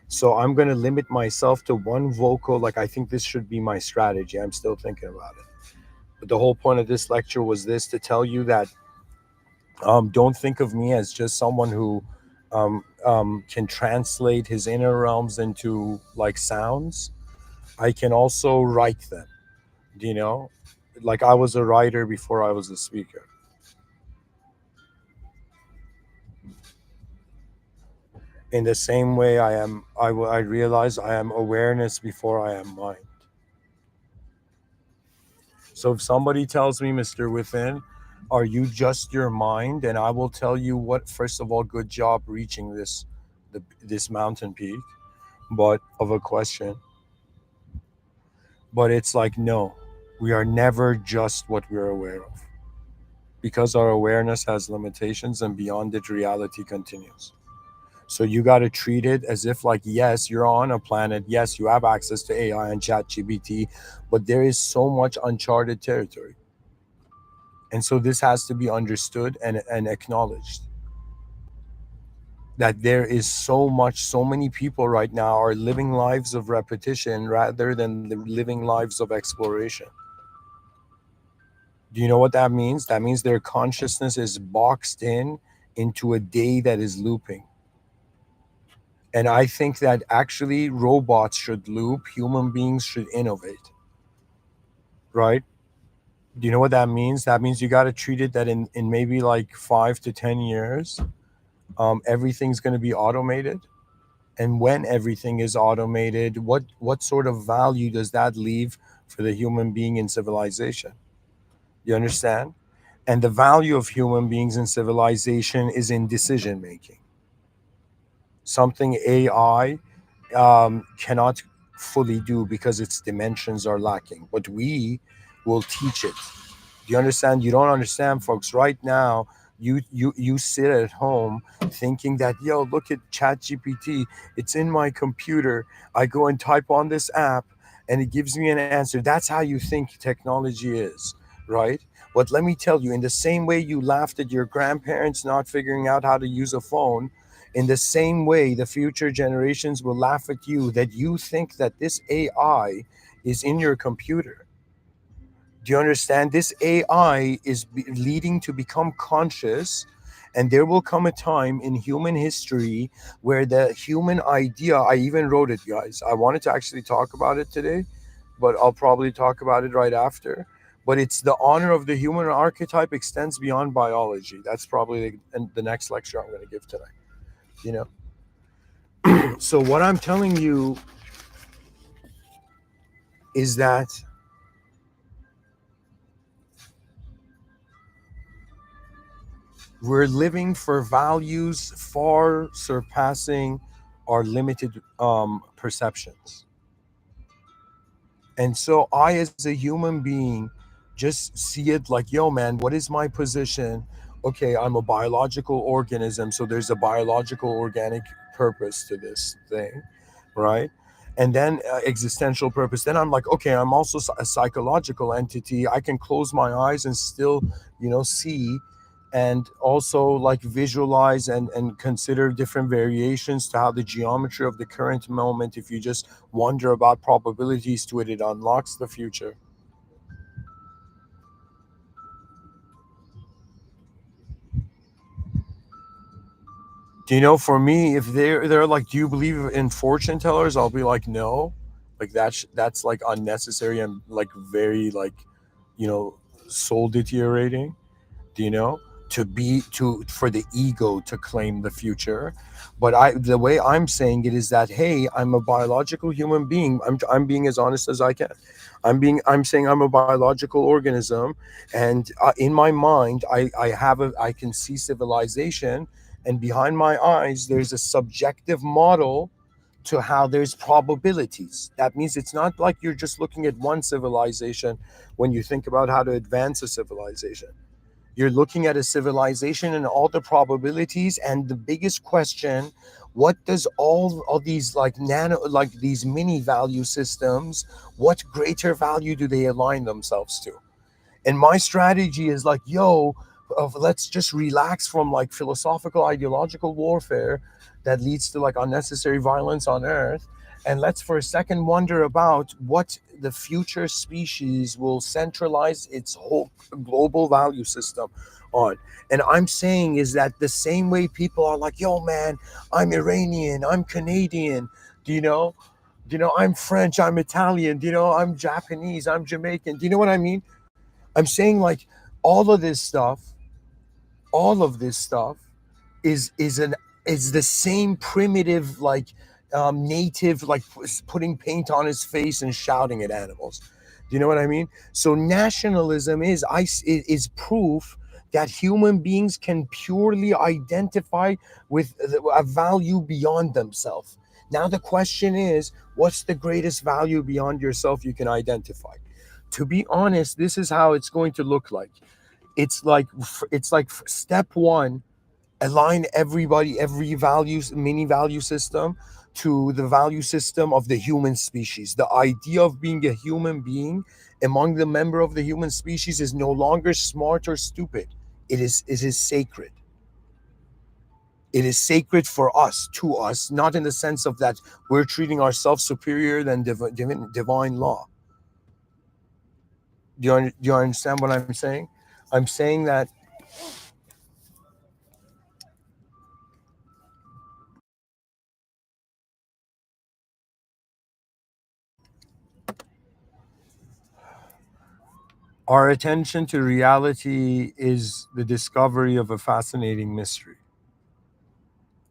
Speaker 1: so I'm going to limit myself to one vocal. Like, I think this should be my strategy. I'm still thinking about it. But the whole point of this lecture was this, to tell you that don't think of me as just someone who can translate his inner realms into like sounds. I can also write them. Do you know? Like I was a writer before I was a speaker. In the same way, I realize I am awareness before I am mind. So if somebody tells me, Mr. Within, are you just your mind? And I will tell you what, first of all, good job reaching this mountain peak, but of a question. But it's like, no, we are never just what we're aware of. Because our awareness has limitations and beyond it, reality continues. So you got to treat it as if, like, yes, you're on a planet. Yes, you have access to AI and chat GBT, but there is so much uncharted territory. And so this has to be understood and acknowledged that there is so much, so many people right now are living lives of repetition rather than living lives of exploration. Do you know what that means? That means their consciousness is boxed in into a day that is looping. And I think that actually robots should loop, human beings should innovate, right? Do you know what that means? That means you got to treat it that in maybe like 5 to 10 years, everything's going to be automated. And when everything is automated, what sort of value does that leave for the human being in civilization? You understand? And the value of human beings in civilization is in decision making, something AI cannot fully do because its dimensions are lacking. But we will teach it. Do you understand? You don't understand, folks. Right now, you sit at home thinking that, yo, look at ChatGPT. It's in my computer. I go and type on this app, and it gives me an answer. That's how you think technology is, right? But let me tell you, in the same way you laughed at your grandparents not figuring out how to use a phone, in the same way, the future generations will laugh at you that you think that this AI is in your computer. Do you understand? This AI is leading to become conscious, and there will come a time in human history where the human idea, I even wrote it, guys. I wanted to actually talk about it today, but I'll probably talk about it right after. But it's the honor of the human archetype extends beyond biology. That's probably the next lecture I'm going to give tonight. You know, so what I'm telling you is that we're living for values far surpassing our limited perceptions. And so I, as a human being, just see it like, yo, man, what is my position? Okay, I'm a biological organism, so there's a biological organic purpose to this thing, right? And then existential purpose. Then I'm like, okay, I'm also a psychological entity. I can close my eyes and still, see, and also like visualize and consider different variations to how the geometry of the current moment, if you just wonder about probabilities to it, it unlocks the future. Do you know, for me, if they're like, do you believe in fortune tellers? I'll be like, no. Like that's like unnecessary and like very like, you know, soul deteriorating. Do you know, to be to for the ego to claim the future. But the way I'm saying it is that, hey, I'm a biological human being. I'm being as honest as I can. I'm saying I'm a biological organism, and in my mind, I can see civilization, and behind my eyes there's a subjective model to how there's probabilities. That means it's not like you're just looking at one civilization when you think about how to advance a civilization. You're looking at a civilization and all the probabilities, and the biggest question: what does all these like nano, like these mini value systems, what greater value do they align themselves to? And my strategy is like, yo, let's just relax from like philosophical ideological warfare that leads to like unnecessary violence on earth, and let's for a second wonder about what the future species will centralize its whole global value system on. And I'm saying is that the same way people are like, yo, man, I'm Iranian, I'm Canadian, do you know, I'm French, I'm Italian, I'm Japanese, I'm Jamaican. Do you know what I mean? I'm saying like all of this stuff, all of this stuff is the same primitive like native like putting paint on his face and shouting at animals. Do you know what I mean? So nationalism is proof that human beings can purely identify with a value beyond themselves. Now the question is, what's the greatest value beyond yourself you can identify? To be honest, this is how it's going to look like. It's like step one, align everybody, every values mini value system to the value system of the human species. The idea of being a human being among the member of the human species is no longer smart or stupid. It is sacred. It is sacred for us, to us, not in the sense of that we're treating ourselves superior than divine law. Do you understand what I'm saying? I'm saying that our attention to reality is the discovery of a fascinating mystery.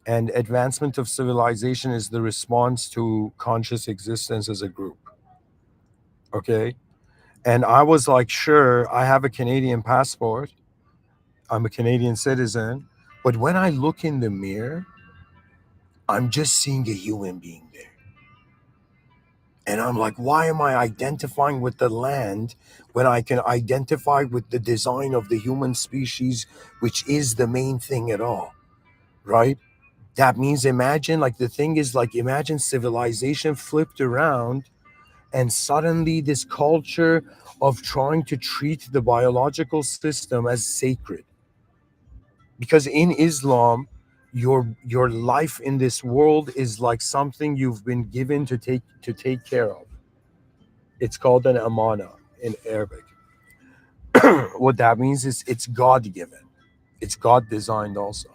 Speaker 1: And advancement of civilization is the response to conscious existence as a group. Okay. And I was like, sure, I have a Canadian passport, I'm a Canadian citizen. But when I look in the mirror, I'm just seeing a human being there. And I'm like, why am I identifying with the land when I can identify with the design of the human species, which is the main thing at all, right? That means imagine, like, the thing is, like, imagine civilization flipped around and suddenly this culture of trying to treat the biological system as sacred. Because in Islam, your life in this world is like something you've been given to take care of. It's called an amana in Arabic. What that means is it's God given. It's God designed also.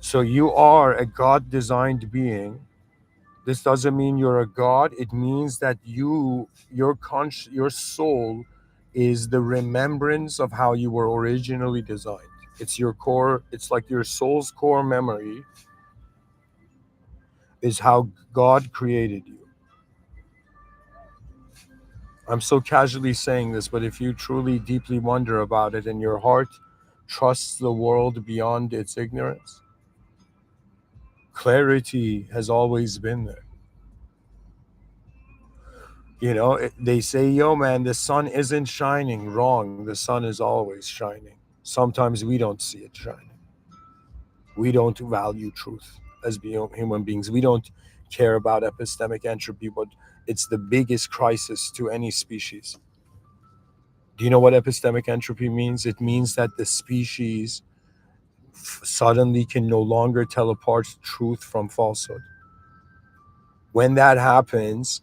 Speaker 1: So you are a God designed being. This doesn't mean you're a god. It means that your soul is the remembrance of how you were originally designed. It's your core, it's like your soul's core memory is how God created you. I'm so casually saying this, but if you truly deeply wonder about it and your heart trusts the world beyond its ignorance, clarity has always been there. They say, yo, man, the sun isn't shining. Wrong. The sun is always shining. Sometimes we don't see it shining. We don't value truth as human beings. We don't care about epistemic entropy, but it's the biggest crisis to any species. Do you know what epistemic entropy means? It means that the species suddenly can no longer tell apart truth from falsehood. When that happens,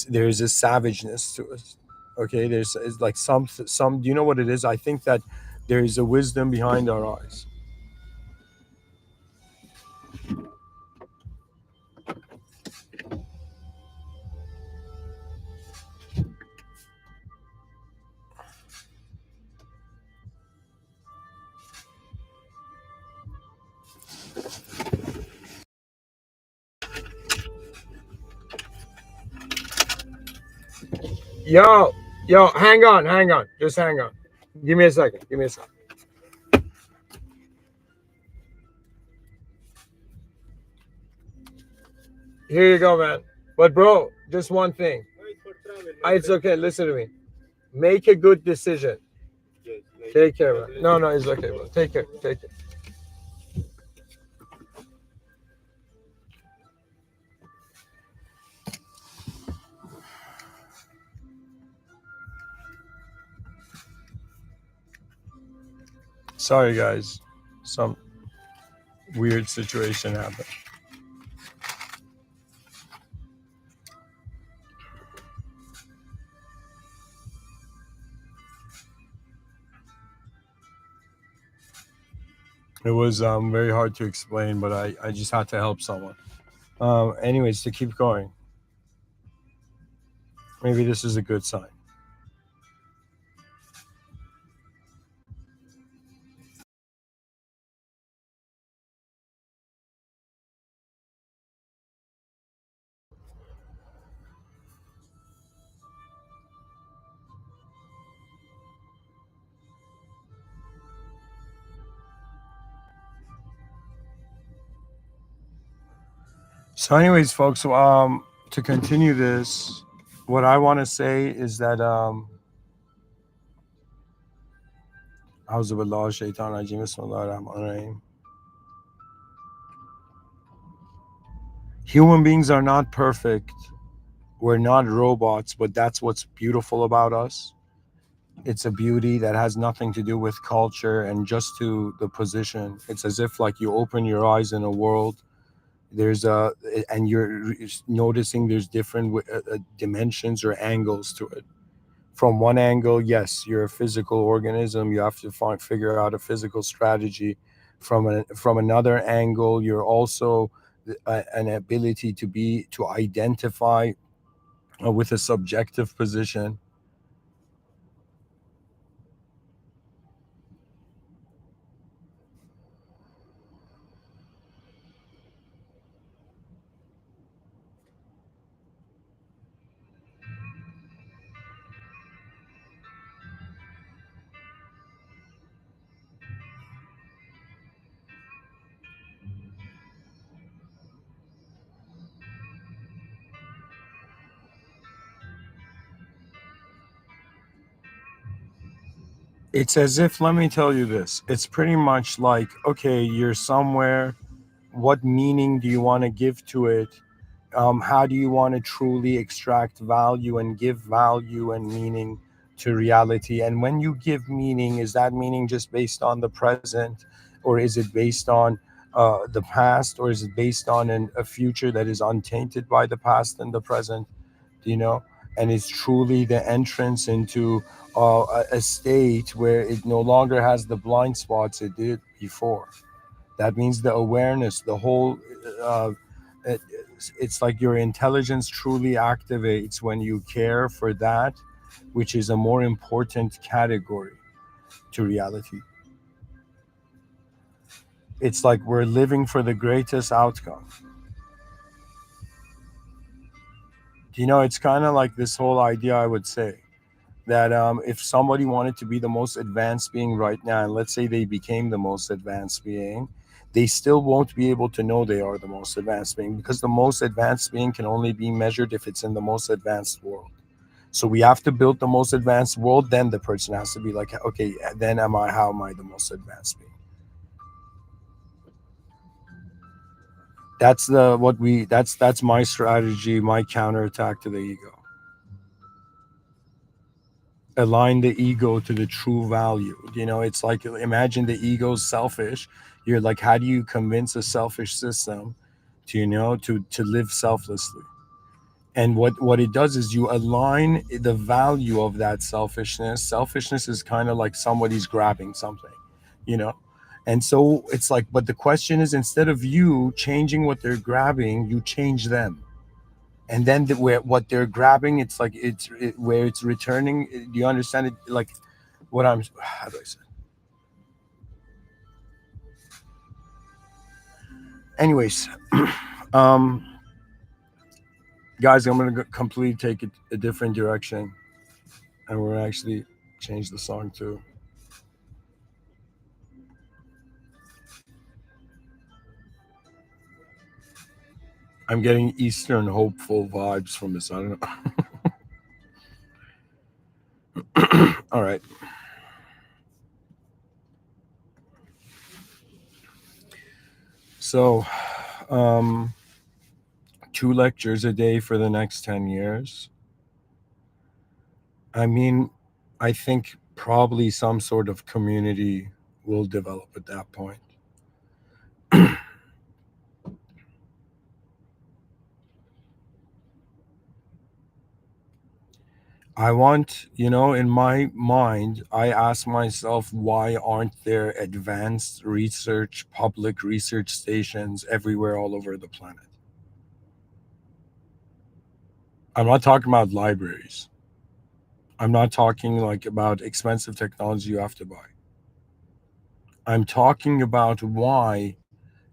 Speaker 1: there's a savageness to it. Okay, there's it's like some. Do you know what it is? I think that there is a wisdom behind our eyes. Yo, yo, hang on, just hang on. Give me a second. Give me a second. Here you go, man. But bro, just one thing. It's okay. Listen to me. Make a good decision. Take care, man. No, no, it's okay, bro. Take care. Take care. Sorry, guys. Some weird situation happened. It was very hard to explain, but I just had to help someone. Anyways, to keep going, maybe this is a good sign. So, anyways, folks, to continue this, what I want to say is that أعوذ بالله الشيطان الرجيم بسم الله الرحمن الرحيم. Human beings are not perfect. We're not robots, but that's what's beautiful about us. It's a beauty that has nothing to do with culture and just to the position. It's as if like you open your eyes in a world. There's a and you're noticing there's different dimensions or angles to it. From one angle, yes, you're a physical organism. You have to figure out a physical strategy. From another angle, you're also an ability to identify with a subjective position. It's as if, let me tell you this, it's pretty much like, okay, you're somewhere. What meaning do you want to give to it? How do you want to truly extract value and give value and meaning to reality? And when you give meaning, is that meaning just based on the present, or is it based on the past, or is it based on a future that is untainted by the past and the present? You know, and it's truly the entrance into a state where it no longer has the blind spots it did before. That means the awareness, the whole, uh, it, it's like your intelligence truly activates when you care for that, which is a more important category to reality. It's like we're living for the greatest outcome. It's kind of like this whole idea, I would say, that if somebody wanted to be the most advanced being right now, and let's say they became the most advanced being, they still won't be able to know they are the most advanced being, because the most advanced being can only be measured if it's in the most advanced world. So we have to build the most advanced world, then the person has to be like, okay, then how am I the most advanced being? That's my strategy, my counterattack to the ego. Align the ego to the true value. It's like, imagine the ego's selfish. You're like, how do you convince a selfish system to live selflessly? And what it does is you align the value of that selfishness is kind of like somebody's grabbing something, you know and so it's like, but the question is, instead of you changing what they're grabbing, you change them. And then what they're grabbing, it's like where it's returning. Do you understand it? Like, what I'm how do I say? Anyways, um, guys, I'm gonna completely take it a different direction, and we're gonna actually change the song too. I'm getting Eastern hopeful vibes from this. I don't know. All right. So, um, 2 lectures a day for the next 10 years. I mean, I think probably some sort of community will develop at that point. I want, in my mind, I ask myself, why aren't there advanced research, public research stations everywhere all over the planet? I'm not talking about libraries. I'm not talking like about expensive technology you have to buy. I'm talking about why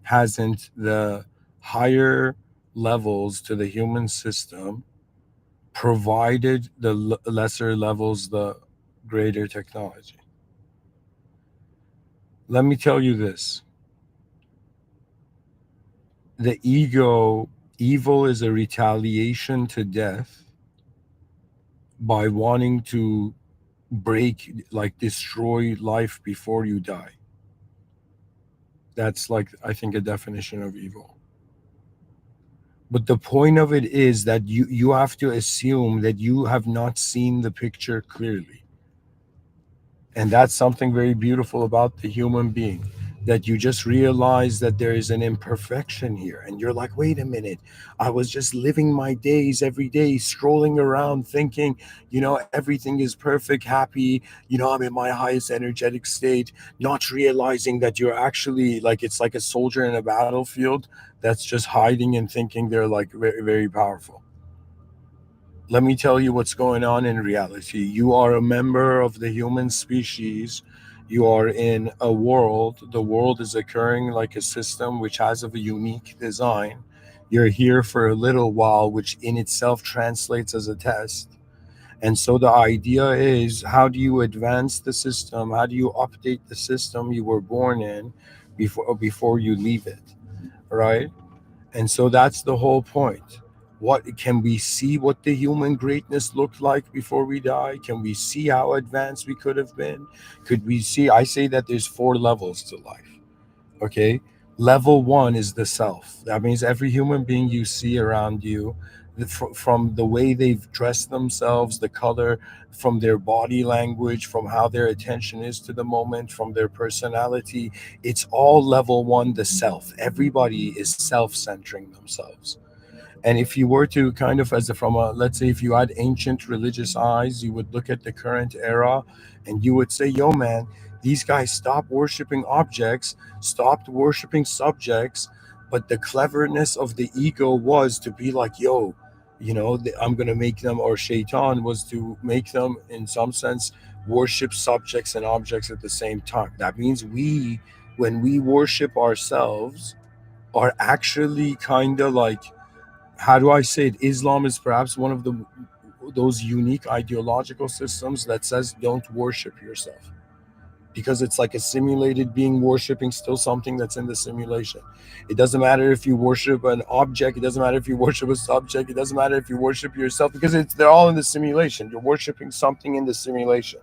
Speaker 1: hasn't the higher levels to the human system provided the lesser levels the greater technology. Let me tell you this: the evil is a retaliation to death by wanting to break, like destroy life before you die. That's like, I think, a definition of evil. But the point of it is that you have to assume that you have not seen the picture clearly. And that's something very beautiful about the human being, that you just realize that there is an imperfection here. And you're like, wait a minute, I was just living my days every day, strolling around thinking, everything is perfect, happy, I'm in my highest energetic state, not realizing that you're actually like, it's like a soldier in a battlefield that's just hiding and thinking they're like very, very powerful. Let me tell you what's going on in reality. You are a member of the human species. You are in a world. The world is occurring like a system which has a unique design. You're here for a little while, which in itself translates as a test. And so the idea is, how do you advance the system? How do you update the system you were born in before you leave it, right? And so that's the whole point. What can we see what the human greatness looked like before we die? Can we see how advanced we could have been? Could we see? I say that there's four levels to life. Okay. Level one is the self. That means every human being you see around you, from the way they've dressed themselves, the color, from their body language, from how their attention is to the moment, from their personality, it's all level one, the self. Everybody is self centering themselves. And if you were to kind of, as a, from a, let's say, if you had ancient religious eyes, you would look at the current era and you would say, yo, man, these guys stopped worshiping objects, stopped worshiping subjects. But the cleverness of the ego was to be like, yo, I'm going to make them, or shaitan was to make them, in some sense, worship subjects and objects at the same time. That means when we worship ourselves, are actually kind of like, how do I say it? Islam is perhaps one of the those unique ideological systems that says don't worship yourself, because it's like a simulated being worshiping still something that's in the simulation. It doesn't matter if you worship an object, it doesn't matter if you worship a subject, it doesn't matter if you worship yourself, because they're all in the simulation. You're worshiping something in the simulation.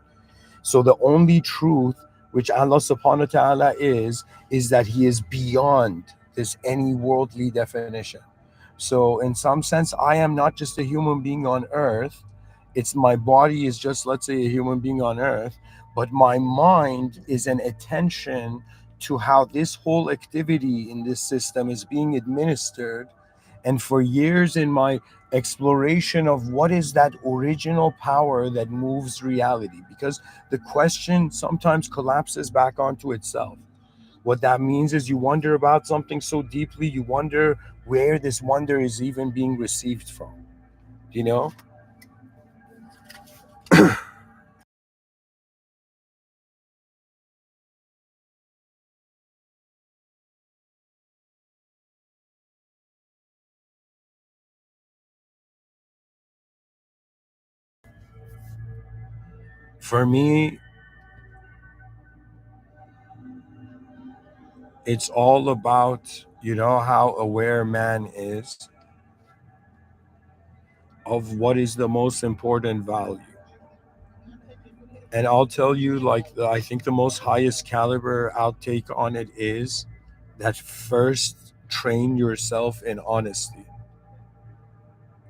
Speaker 1: So the only truth which Allah subhanahu wa ta'ala is that He is beyond this any worldly definition. So in some sense, I am not just a human being on earth. It's my body is just, let's say, a human being on earth, but my mind is an attention to how this whole activity in this system is being administered. And for years in my exploration of what is that original power that moves reality, because the question sometimes collapses back onto itself. What that means is you wonder about something so deeply, you wonder where this wonder is even being received from. You know? For me, it's all about, how aware man is of what is the most important value. And I'll tell you, like, I think the most highest caliber outtake on it is that first train yourself in honesty.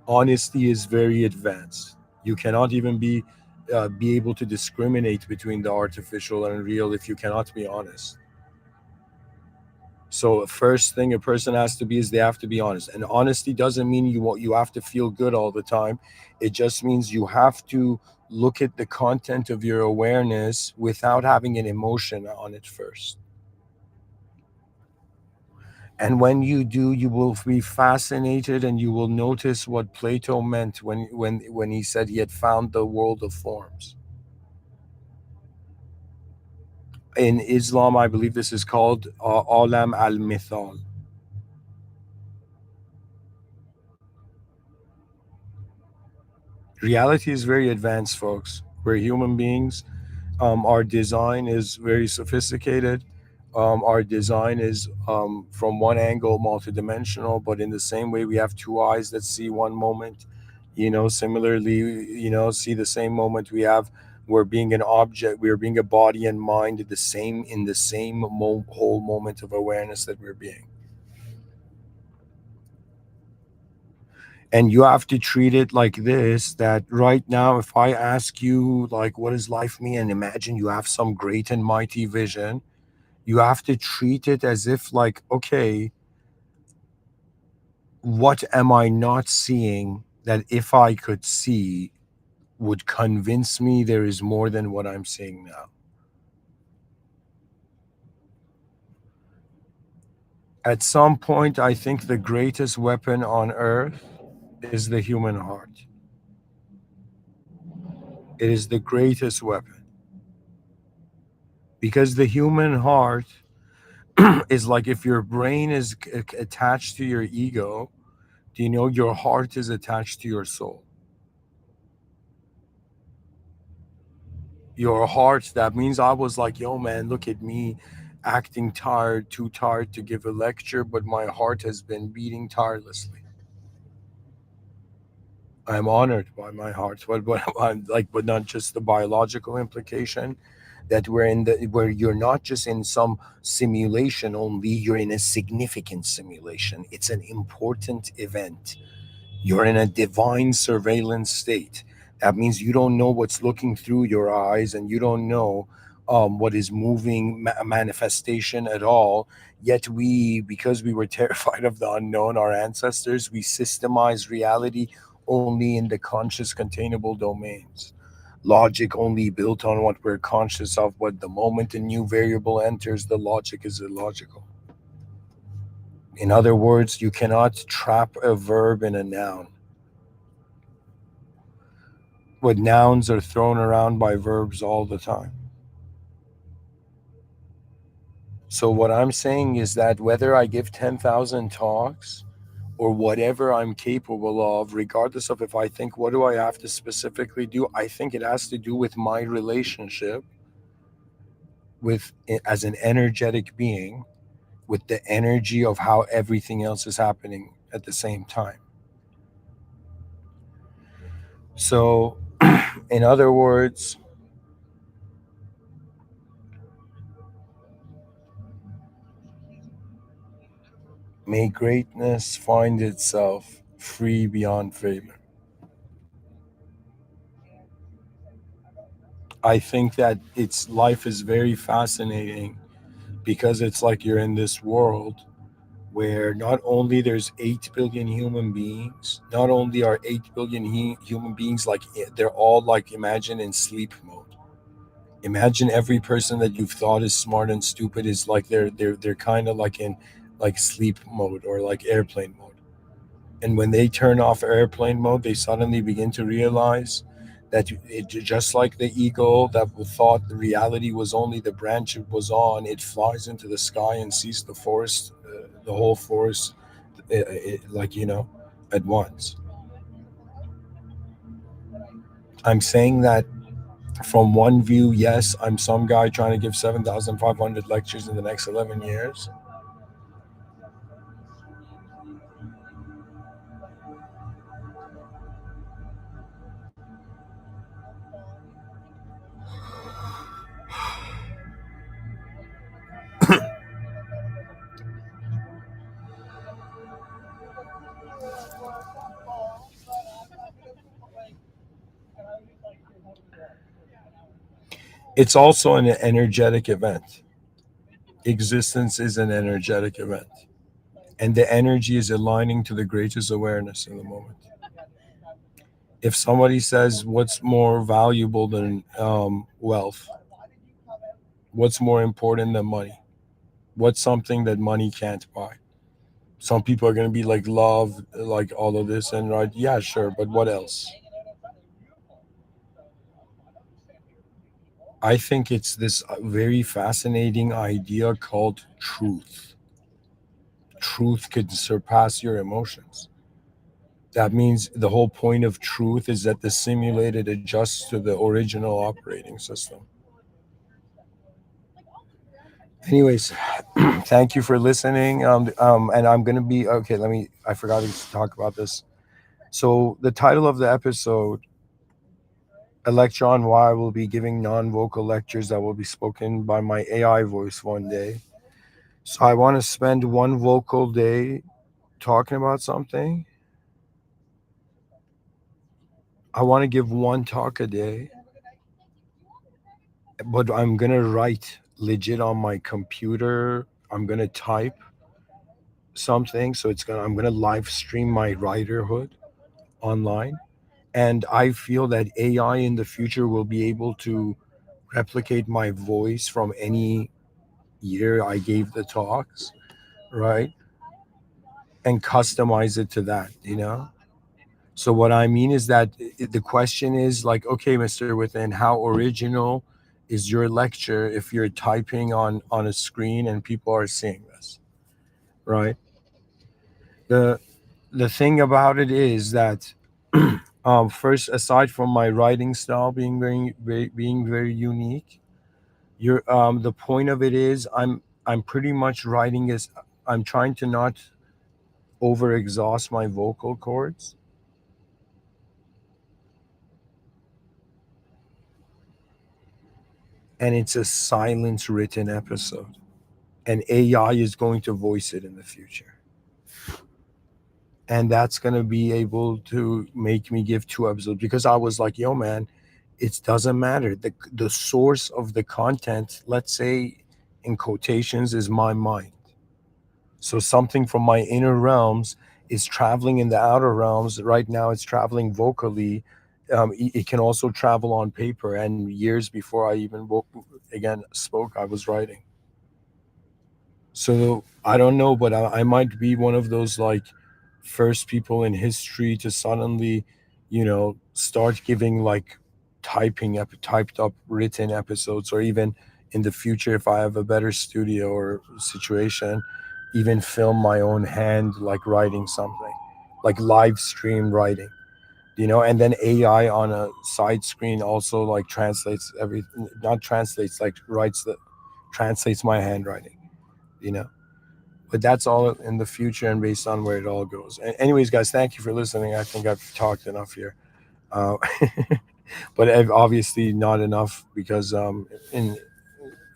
Speaker 1: Honesty is very advanced. You cannot even be able to discriminate between the artificial and real if you cannot be honest. So first thing a person has to be is they have to be honest. And honesty doesn't mean you have to feel good all the time. It just means you have to look at the content of your awareness without having an emotion on it first. And when you do, you will be fascinated, and you will notice what Plato meant when he said he had found the world of forms. In Islam, I believe this is called Alam al Mithal. Reality is very advanced, folks. We're human beings. Our design is very sophisticated. Our design is, from one angle, multidimensional, but in the same way, we have two eyes that see one moment. Similarly, see the same moment we have. We're being an object. We're being a body and mind in the same whole moment of awareness that we're being. And you have to treat it like this, that right now, if I ask you, like, what does life mean, and imagine you have some great and mighty vision, you have to treat it as if, like, okay, what am I not seeing that if I could see would convince me there is more than what I'm seeing now? At some point, I think the greatest weapon on earth is the human heart. It is the greatest weapon, because the human heart is like, if your brain is attached to your ego, do you know your heart is attached to your soul? Your heart, that means I was like, yo, man, look at me acting tired, too tired to give a lecture, but my heart has been beating tirelessly. I'm honored by my heart, but I'm like, but not just the biological implication that where you're not just in some simulation only, you're in a significant simulation. It's an important event. You're in a divine surveillance state. That means you don't know what's looking through your eyes, and you don't know what is moving manifestation at all. Yet because we were terrified of the unknown, our ancestors, we systemize reality only in the conscious containable domains. Logic only built on what we're conscious of, but the moment a new variable enters, the logic is illogical. In other words, you cannot trap a verb in a noun. But nouns are thrown around by verbs all the time. So, what I'm saying is that whether I give 10,000 talks or whatever I'm capable of, regardless of if I think, what do I have to specifically do? I think it has to do with my relationship with, as an energetic being, with the energy of how everything else is happening at the same time. So, in other words, may greatness find itself free beyond failure. I think that it's life is very fascinating, because it's like you're in this world where not only there's 8 billion human beings, not only are 8 billion human beings, like, they're all, like, imagine in sleep mode. Imagine every person that you've thought is smart and stupid is like, they're kind of like in, like, sleep mode, or like airplane mode. And when they turn off airplane mode, they suddenly begin to realize that just like the eagle that thought the reality was only the branch it was on, it flies into the sky and sees the forest, the whole forest, like, at once. I'm saying that from one view, yes, I'm some guy trying to give 7,500 lectures in the next 11 years. It's also an energetic event. Existence is an energetic event. And the energy is aligning to the greatest awareness in the moment. If somebody says, what's more valuable than wealth? What's more important than money? What's something that money can't buy? Some people are going to be like, love, like all of this, and right, yeah, sure, but what else? I think it's this very fascinating idea called truth. Truth could surpass your emotions. That means the whole point of truth is that the simulated adjusts to the original operating system. Anyways, thank you for listening. And I'm gonna be okay. Let me. I forgot to talk about this. So the title of the episode, a lecture on why I will be giving non-vocal lectures that will be spoken by my AI voice one day. So I want to spend one vocal day talking about something. I want to give one talk a day, but I'm gonna write legit on my computer. I'm gonna type something, so I'm gonna live stream my writerhood online. And I feel that AI in the future will be able to replicate my voice from any year I gave the talks, right? And customize it to that, you know? So what I mean is that the question is like, okay, Mr. Within, how original is your lecture if you're typing on a screen and people are seeing this, right? The the thing about it is that first, aside from my writing style being being very unique, you're the point of it is I'm pretty much writing as I'm trying to not over exhaust my vocal cords, and it's a silence written episode, and AI is going to voice it in the future, and that's going to be able to make me give two episodes because I was like, yo man, it doesn't matter, the source of the content, let's say in quotations, is my mind. So something from my inner realms is traveling in the outer realms. Right now, it's traveling vocally. It can also travel on paper. And years before I even again spoke, I was writing. So I don't know, but I might be one of those like first people in history to suddenly, start giving like typed up written episodes, or even in the future, if I have a better studio or situation, even film my own hand like writing something, like live stream writing, and then AI on a side screen also like translates everything, not translates, like translates my handwriting, you know but that's all in the future and based on where it all goes. Anyways, guys, thank you for listening. I think I've talked enough here, uh, but obviously not enough because in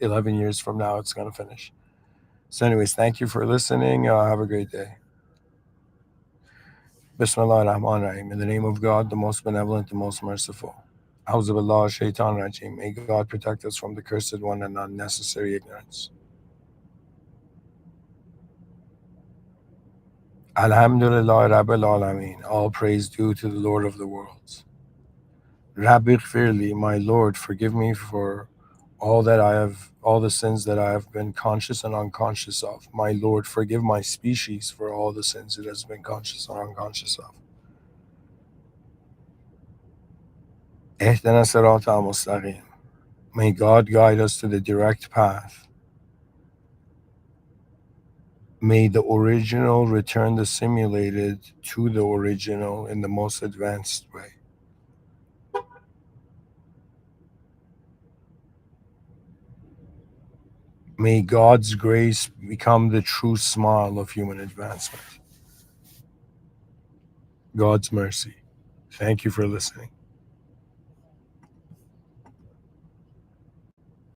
Speaker 1: 11 years from now it's going to finish. So, anyways, thank you for listening. Have a great day. Bismillah ar-Rahman ar-Rahim. In the name of God, the most benevolent, the most merciful. Auzubillah shaitan rajim. May God protect us from the cursed one and unnecessary ignorance. Alhamdulillah Rabbil Alameen. All praise due to the Lord of the worlds. Rabbi Gfirli, my Lord, forgive me for all the sins that I have been conscious and unconscious of. My Lord, forgive my species for all the sins it has been conscious and unconscious of. Ehdana sirata mustaqim. May God guide us to the direct path. May the original return the simulated to the original in the most advanced way. May God's grace become the true smile of human advancement. God's mercy. Thank you for listening.